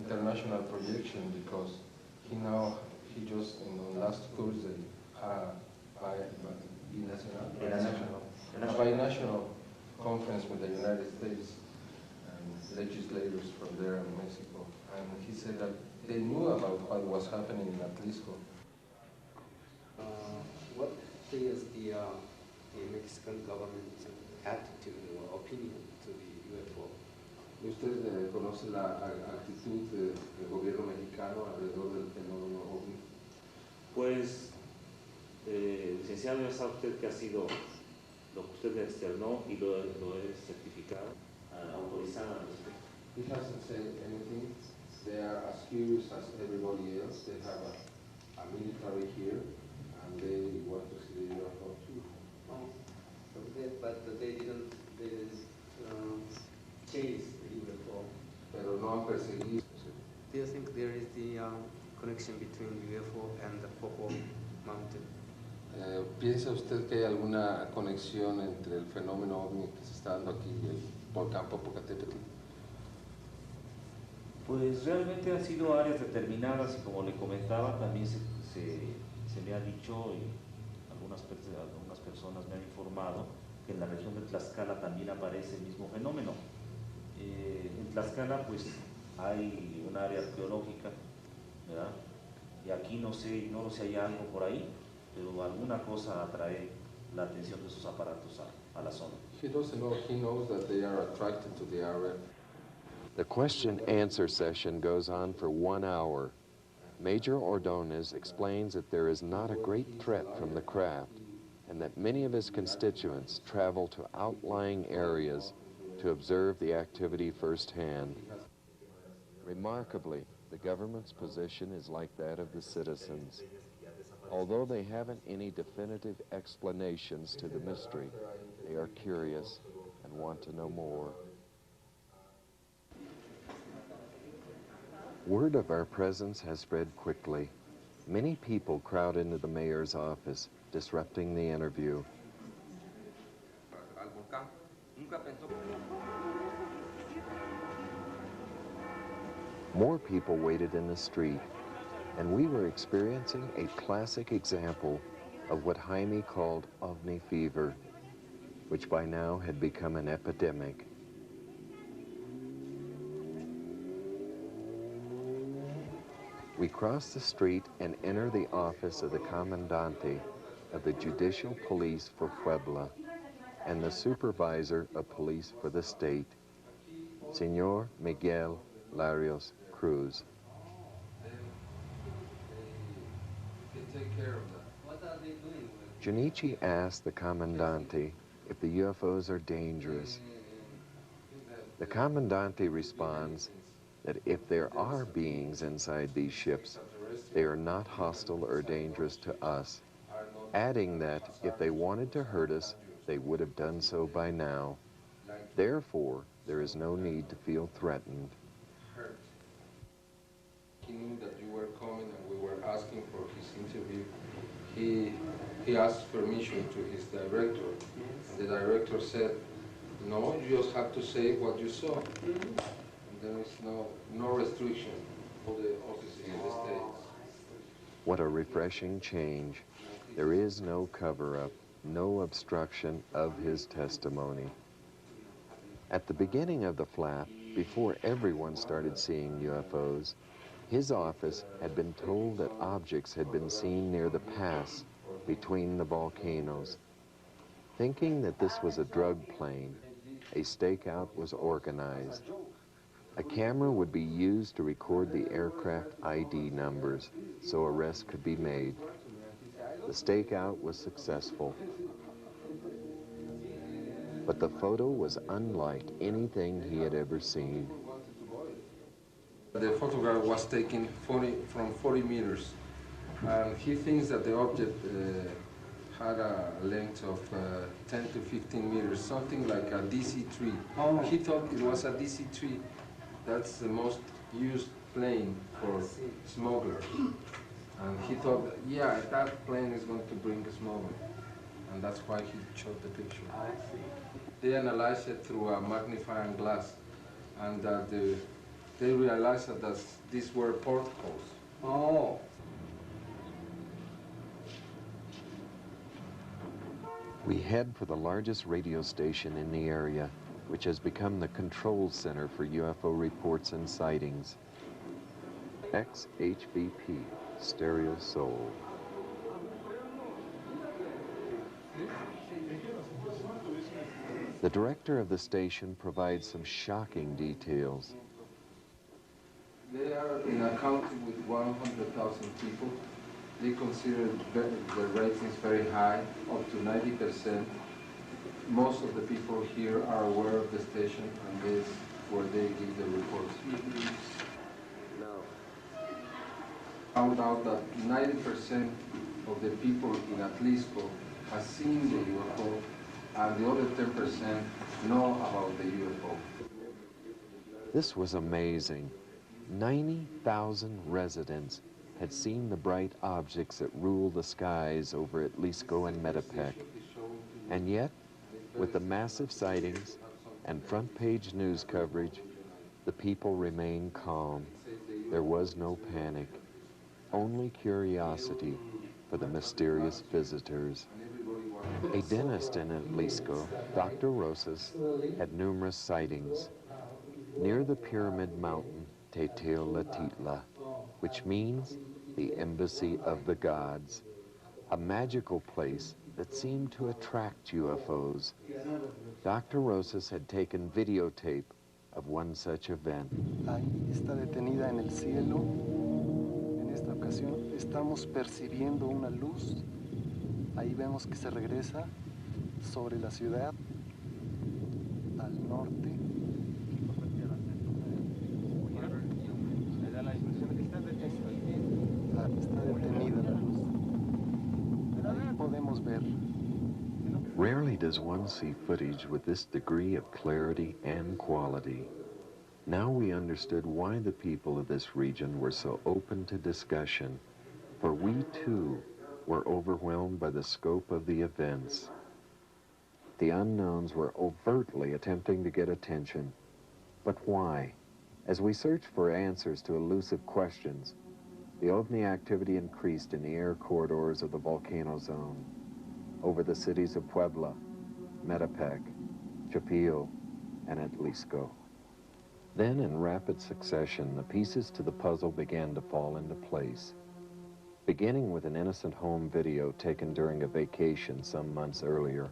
international projection because he just in the last Thursday had a binational conference with the United States and legislators from there in Mexico, and he said that they knew about what was happening in Atlisco. What is the Mexican government's attitude or opinion to the UFO? ¿Usted conoce la actitud del gobierno mexicano alrededor del fenómeno OVNI? Pues, licenciado, ya sabe usted que ha sido lo que usted me externó y lo he certificado, autorizado al respecto. He hasn't said anything. They are as curious as everybody else. They have a military here, and they want to see the UFO too. Oh, but they didn't chase the UFO. Pero no han perseguido. Do you think there is the connection between UFO and the Popo Mountain? ¿Piensa usted que hay alguna conexión entre el fenómeno OVNI que se está dando aquí y el volcán Popocatépetl? Pues realmente han sido áreas determinadas y como le comentaba, también se me ha dicho y algunas personas me han informado que en la región de Tlaxcala también aparece el mismo fenómeno. En Tlaxcala pues hay un área arqueológica, ¿verdad? Y aquí no sé si hay algo por ahí, pero alguna cosa atrae la atención de esos aparatos a la zona. He doesn't know, he knows that they are attracted to the area. The question-answer session goes on for 1 hour. Major Ordonez explains that there is not a great threat from the craft and that many of his constituents travel to outlying areas to observe the activity firsthand. Remarkably, the government's position is like that of the citizens. Although they haven't any definitive explanations to the mystery, they are curious and want to know more. Word of our presence has spread quickly. Many people crowd into the mayor's office, disrupting the interview. More people waited in the street, and we were experiencing a classic example of what Jaime called ovni fever, which by now had become an epidemic. We cross the street and enter the office of the Comandante of the Judicial Police for Puebla and the Supervisor of Police for the state, Señor Miguel Larios Cruz. Jun'ichi asked the Comandante if the UFOs are dangerous. The Comandante responds that if there are beings inside these ships, they are not hostile or dangerous to us, adding that if they wanted to hurt us, they would have done so by now. Therefore, there is no need to feel threatened. He knew that you were coming and we were asking for his interview. He asked permission to his director. And the director said, no, you just have to say what you saw. There is no restriction for the offices in the States. What a refreshing change. There is no cover-up, no obstruction of his testimony. At the beginning of the flap, before everyone started seeing UFOs, his office had been told that objects had been seen near the pass between the volcanoes. Thinking that this was a drug plane, a stakeout was organized. A camera would be used to record the aircraft ID numbers so arrests could be made. The stakeout was successful. But the photo was unlike anything he had ever seen. The photograph was taken from 40 meters, and he thinks that the object had a length of 10 to 15 meters, something like a DC-3. Oh. He thought it was a DC-3. That's the most used plane for smugglers. And he thought, yeah, that plane is going to bring a smuggler. And that's why he shot the picture. I see. They analyzed it through a magnifying glass, and they realized that these were portholes. Oh. We head for the largest radio station in the area, which has become the control center for UFO reports and sightings. XHBP, Stereo Soul. The director of the station provides some shocking details. They are in a country with 100,000 people. They consider the ratings very high, up to 90%. Most of the people here are aware of the station, and this is where they give the reports. No. Found out that 90% of the people in Atlisco have seen the UFO, and the other 10% know about the UFO. This was amazing. 90,000 residents had seen the bright objects that rule the skies over Atlisco and Metepec. And yet, with the massive sightings and front-page news coverage, the people remained calm. There was no panic, only curiosity for the mysterious visitors. A dentist in Jalisco, Dr. Rosas, had numerous sightings. Near the pyramid mountain, Teotihuacan, which means the embassy of the gods, a magical place that seemed to attract UFOs. Dr. Rosas had taken videotape of one such event. Ahí está detenida en el cielo. En esta ocasión estamos percibiendo una luz. Ahí vemos que se regresa sobre la ciudad al norte. Está detenida la luz. Ahí podemos ver. Rarely does one see footage with this degree of clarity and quality. Now we understood why the people of this region were so open to discussion, for we too were overwhelmed by the scope of the events. The unknowns were overtly attempting to get attention. But why? As we searched for answers to elusive questions, the OVNI activity increased in the air corridors of the volcano zone, over the cities of Puebla, Metepec, Chapillo, and Jalisco. Then, in rapid succession, the pieces to the puzzle began to fall into place, beginning with an innocent home video taken during a vacation some months earlier.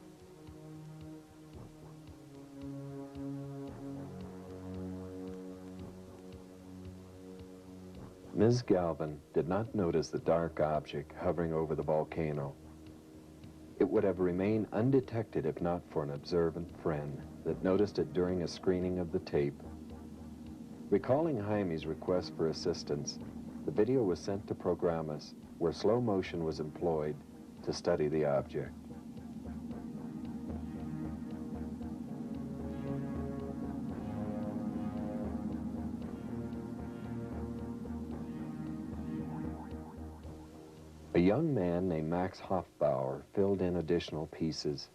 Ms. Galvin did not notice the dark object hovering over the volcano. It would have remained undetected if not for an observant friend that noticed it during a screening of the tape. Recalling Jaime's request for assistance, the video was sent to Programas, where slow motion was employed to study the object. A young man named Max Hofbauer filled in additional pieces.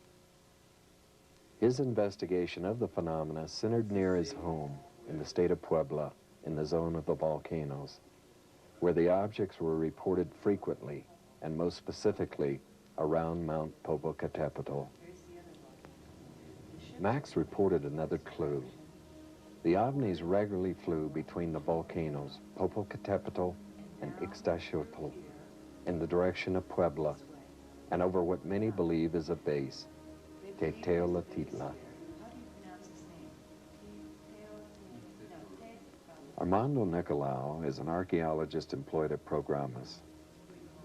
His investigation of the phenomena centered near his home in the state of Puebla, in the zone of the volcanoes, where the objects were reported frequently, and most specifically around Mount Popocatépetl. Max reported another clue. The ovnis regularly flew between the volcanoes Popocatépetl and Ixtaxochitl, in the direction of Puebla, and over what many believe is a base, Teotihuacan. Armando Nicolau is an archaeologist employed at Programas,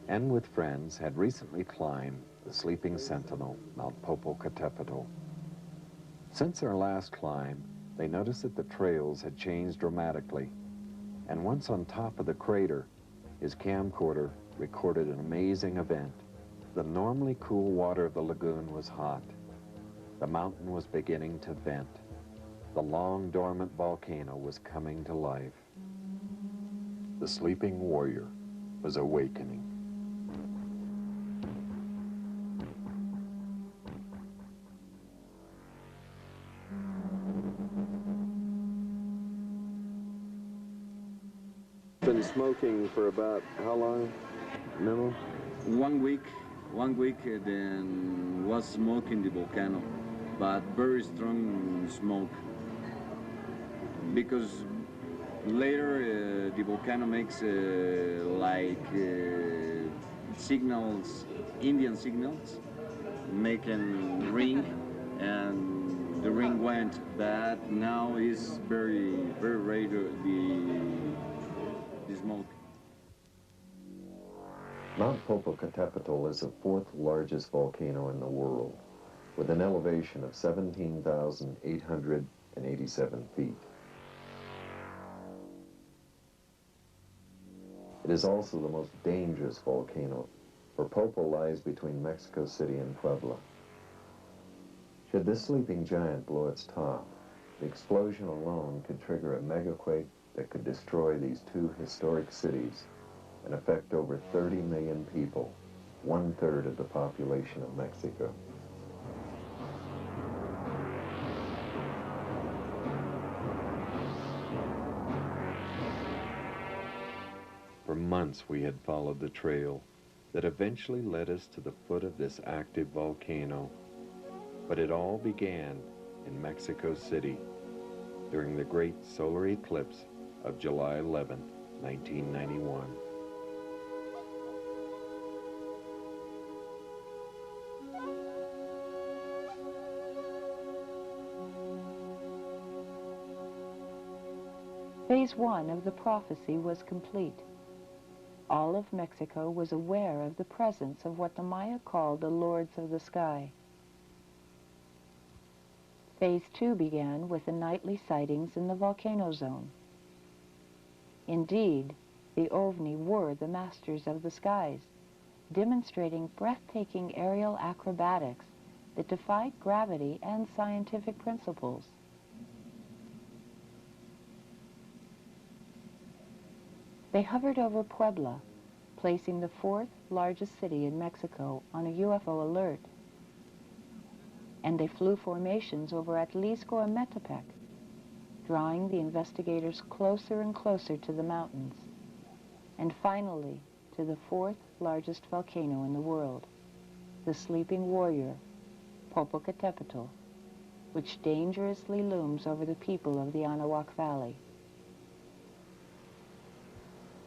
and with friends had recently climbed the sleeping sentinel, Mount Popocatépetl. Since their last climb, they noticed that the trails had changed dramatically, and once on top of the crater, his camcorder recorded an amazing event. The normally cool water of the lagoon was hot. The mountain was beginning to vent. The long dormant volcano was coming to life. The sleeping warrior was awakening. Been smoking for about how long? Memo? 1 week. 1 week, then was smoking the volcano, but very strong smoke. Because later the volcano makes signals, Indian signals, making ring, and the ring went, but now is very, very rare the smoke. Mount Popocatépetl is the fourth largest volcano in the world, with an elevation of 17,887 feet. It is also the most dangerous volcano, for Popo lies between Mexico City and Puebla. Should this sleeping giant blow its top, the explosion alone could trigger a megaquake that could destroy these two historic cities and affect over 30 million people, 1/3 of the population of Mexico. months we had followed the trail that eventually led us to the foot of this active volcano. But it all began in Mexico City during the great solar eclipse of July 11, 1991. Phase 1 of the prophecy was complete. All of Mexico was aware of the presence of what the Maya called the Lords of the Sky. Phase 2 began with the nightly sightings in the volcano zone. Indeed, the OVNI were the masters of the skies, demonstrating breathtaking aerial acrobatics that defied gravity and scientific principles. They hovered over Puebla, placing the 4th largest city in Mexico on a UFO alert. And they flew formations over Atlisco and Metepec, drawing the investigators closer and closer to the mountains, and finally to the 4th largest volcano in the world, the sleeping warrior, Popocatépetl, which dangerously looms over the people of the Anahuac Valley.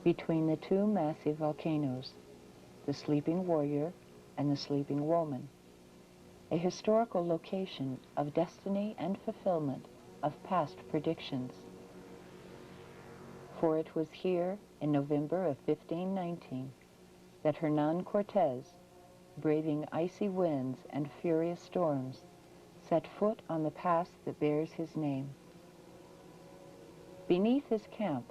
Between the two massive volcanoes, the sleeping warrior and the sleeping woman, a historical location of destiny and fulfillment of past predictions. For it was here in November of 1519 that Hernan Cortés, braving icy winds and furious storms, set foot on the pass that bears his name. Beneath his camp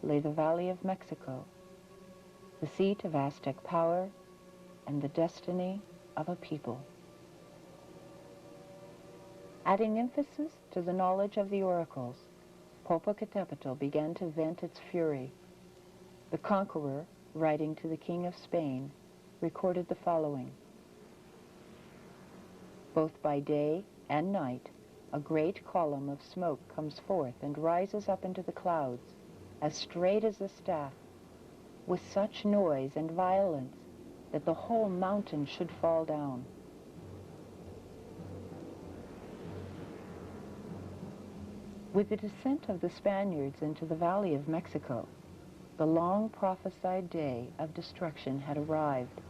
lay the Valley of Mexico, the seat of Aztec power and the destiny of a people. Adding emphasis to the knowledge of the oracles, Popocatépetl began to vent its fury. The conqueror, writing to the King of Spain, recorded the following: "Both by day and night, a great column of smoke comes forth and rises up into the clouds, as straight as a staff, with such noise and violence that the whole mountain should fall down. With the descent of the Spaniards into the Valley of Mexico, the long prophesied day of destruction had arrived,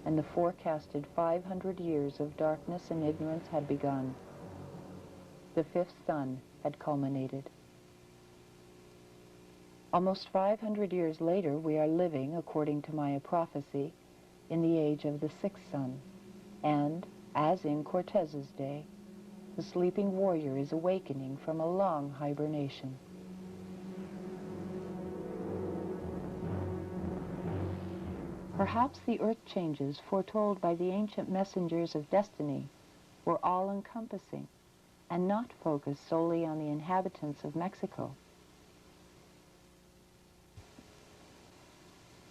and the forecasted 500 years of darkness and ignorance had begun. The 5th sun had culminated. Almost 500 years later, we are living, according to Maya prophecy, in the age of the 6th sun, and, as in Cortez's day, the sleeping warrior is awakening from a long hibernation. Perhaps the earth changes foretold by the ancient messengers of destiny were all-encompassing and not focused solely on the inhabitants of Mexico.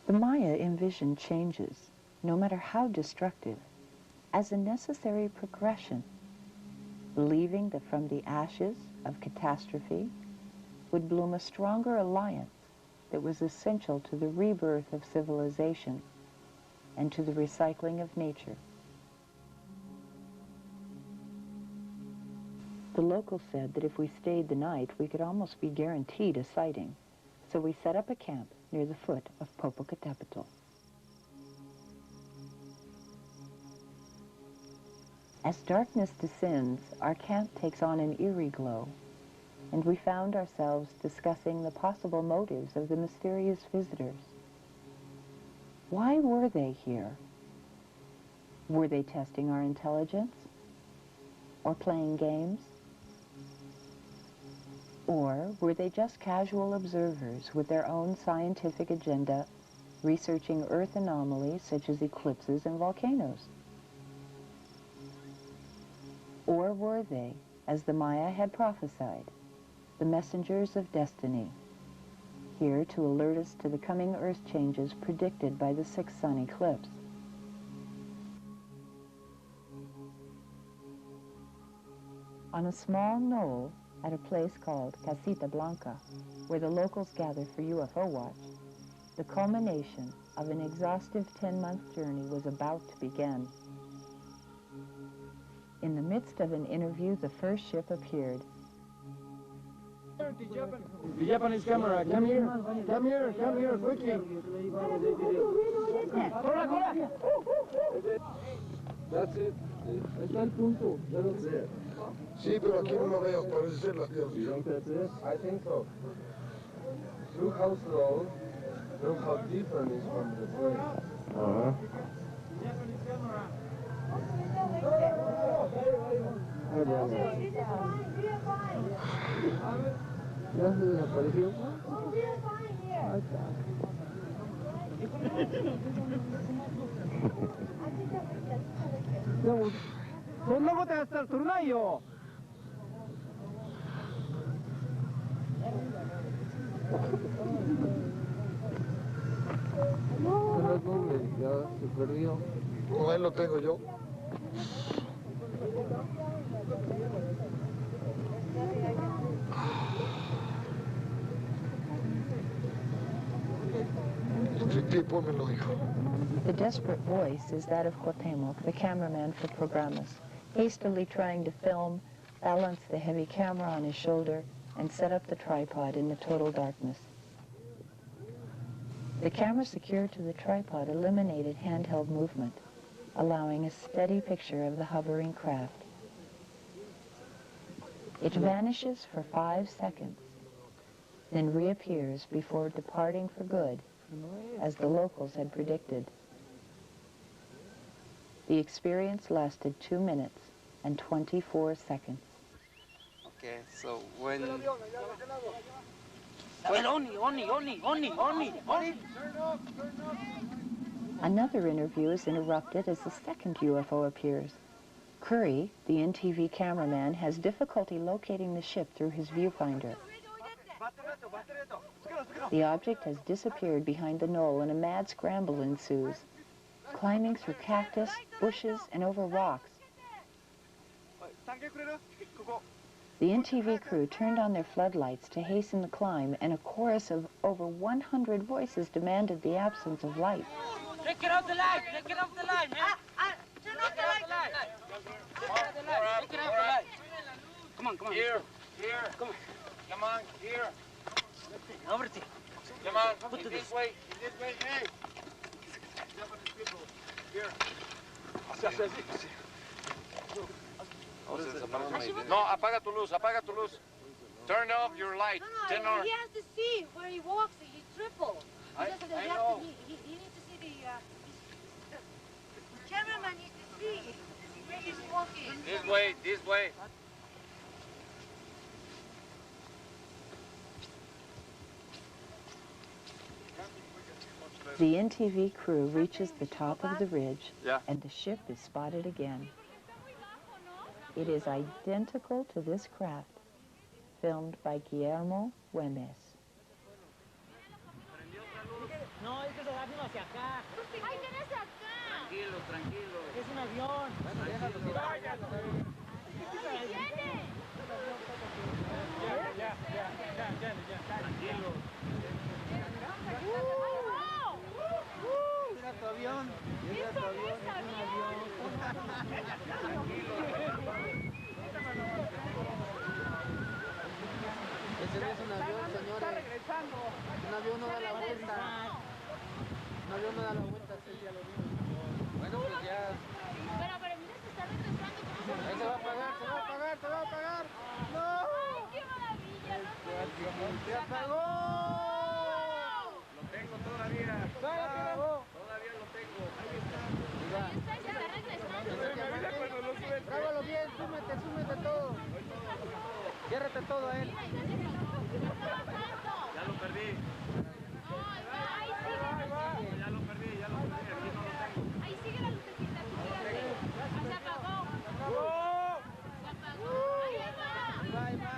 The Maya envisioned changes, no matter how destructive, as a necessary progression, believing that from the ashes of catastrophe would bloom a stronger alliance that was essential to the rebirth of civilization and to the recycling of nature. The locals said that if we stayed the night, we could almost be guaranteed a sighting, so we set up a camp near the foot of Popocatépetl. As darkness descends, our camp takes on an eerie glow, and we found ourselves discussing the possible motives of the mysterious visitors. Why were they here? Were they testing our intelligence? Or playing games? Or were they just casual observers with their own scientific agenda, researching Earth anomalies such as eclipses and volcanoes? Or were they, as the Maya had prophesied, the messengers of destiny, here to alert us to the coming Earth changes predicted by the 6th sun eclipse? On a small knoll at a place called Casita Blanca, where the locals gather for UFO watch, The culmination of an exhaustive 10-month journey was about to begin. In the midst of an interview, the first ship appeared. The Japanese camera, come here, quickly. That's it. Está el punto. That's it. Sí, pero aquí no lo veo, parece ser la tierra. You think that's it? I think so. Look how slow, look how different it is from the plane. Japanese camera. ¿Ya se desapareció?そんなことやったら撮れないよ。Ya se perdió. Con él lo tengo yo. Sí, pónmelo, hijo. The desperate voice is that of Cuauhtemoc, the cameraman for Programas, hastily trying to film, balance the heavy camera on his shoulder, and set up the tripod in the total darkness. The camera secured to the tripod eliminated handheld movement, allowing a steady picture of the hovering craft. It vanishes for 5 seconds, then reappears before departing for good, as the locals had predicted. The experience lasted 2 minutes and 24 seconds. Okay, so when... Another interview is interrupted as the second UFO appears. Curry, the NTV cameraman, has difficulty locating the ship through his viewfinder. The object has disappeared behind the knoll and a mad scramble ensues, climbing through cactus, bushes, and over rocks. The NTV crew turned on their floodlights to hasten the climb, and a chorus of over 100 voices demanded the absence of light. Take it off the light! Take it off the light, man! Turn off the light! Take it off the light! Come on, come on. Here. Come on. Come on, here. Over to you. Come on, this way, hey. Japanese people, here. No, apaga tu luz. Turn off your light. No, he has to see where he walks, he triple. I know. He needs to see the cameraman needs to see where he's walking. This way. The NTV crew reaches the top of the ridge, and the ship is spotted again. It is identical to this craft, filmed by Guillermo Güemes. No, es que se va hacia acá. ¡Ay, tienes acá! Tranquilo. Es un avión. Ya. Tranquilo. Mira tu avión. Mira tu avión. Es un avión. Ese no es un avión, señores. Un avión no da la vuelta. Un avión no da la vuelta, sí, ya lo vimos. Bueno, pues ya. Pero mira, se está retrasando. Ahí se va a apagar. ¡No! ¡Ay, qué maravilla! ¡Se apagó! Lo tengo todavía. Todavía lo tengo. Ahí está. Se está regresando. Grábalo bien, súmete todo. Ciérrate todo a él. Ya lo perdí. Ya lo perdí. Aquí no lo tengo. Ahí sigue la lucecita. Se apagó. Ahí va.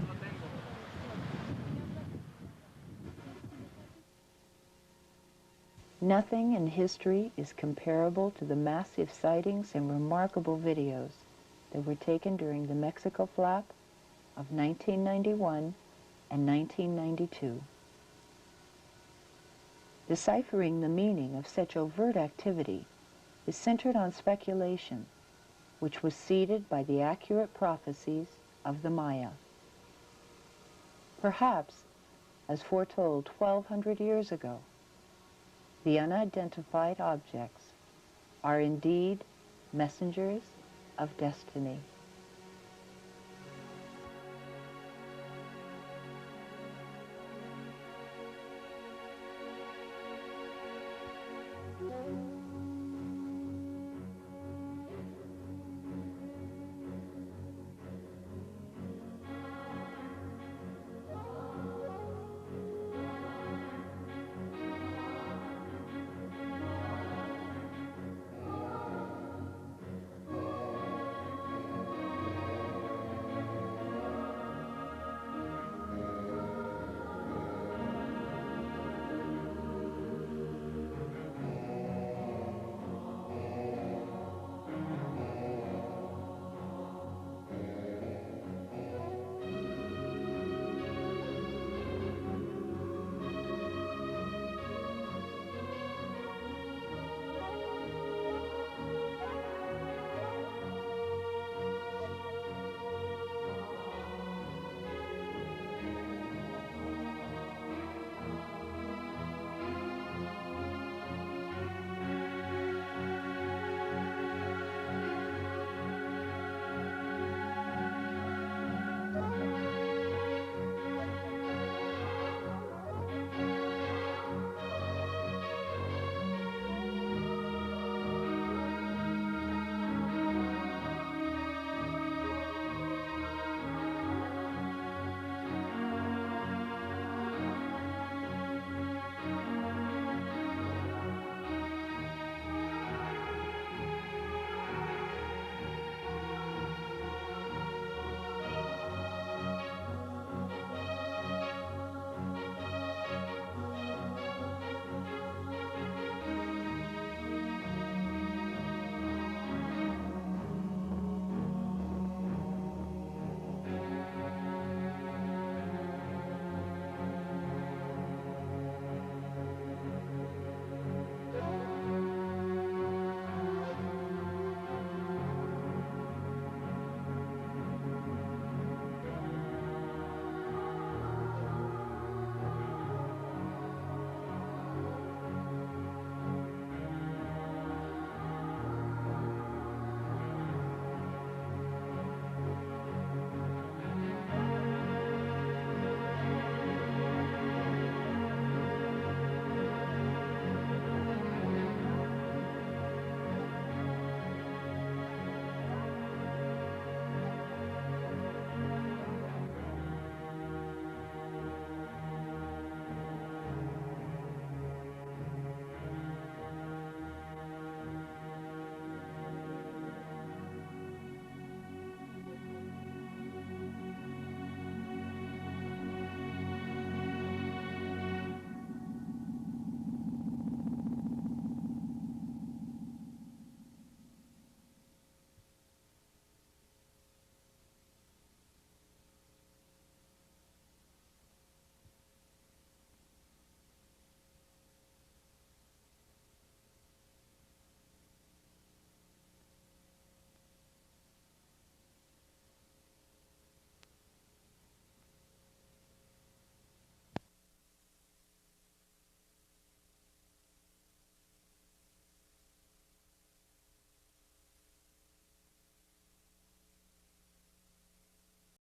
No lo tengo. Nothing in history is comparable to the massive sightings and remarkable videos that were taken during the Mexico flap of 1991 and 1992. Deciphering the meaning of such overt activity is centered on speculation, which was seeded by the accurate prophecies of the Maya. Perhaps, as foretold 1,200 years ago, the unidentified objects are indeed messengers of destiny.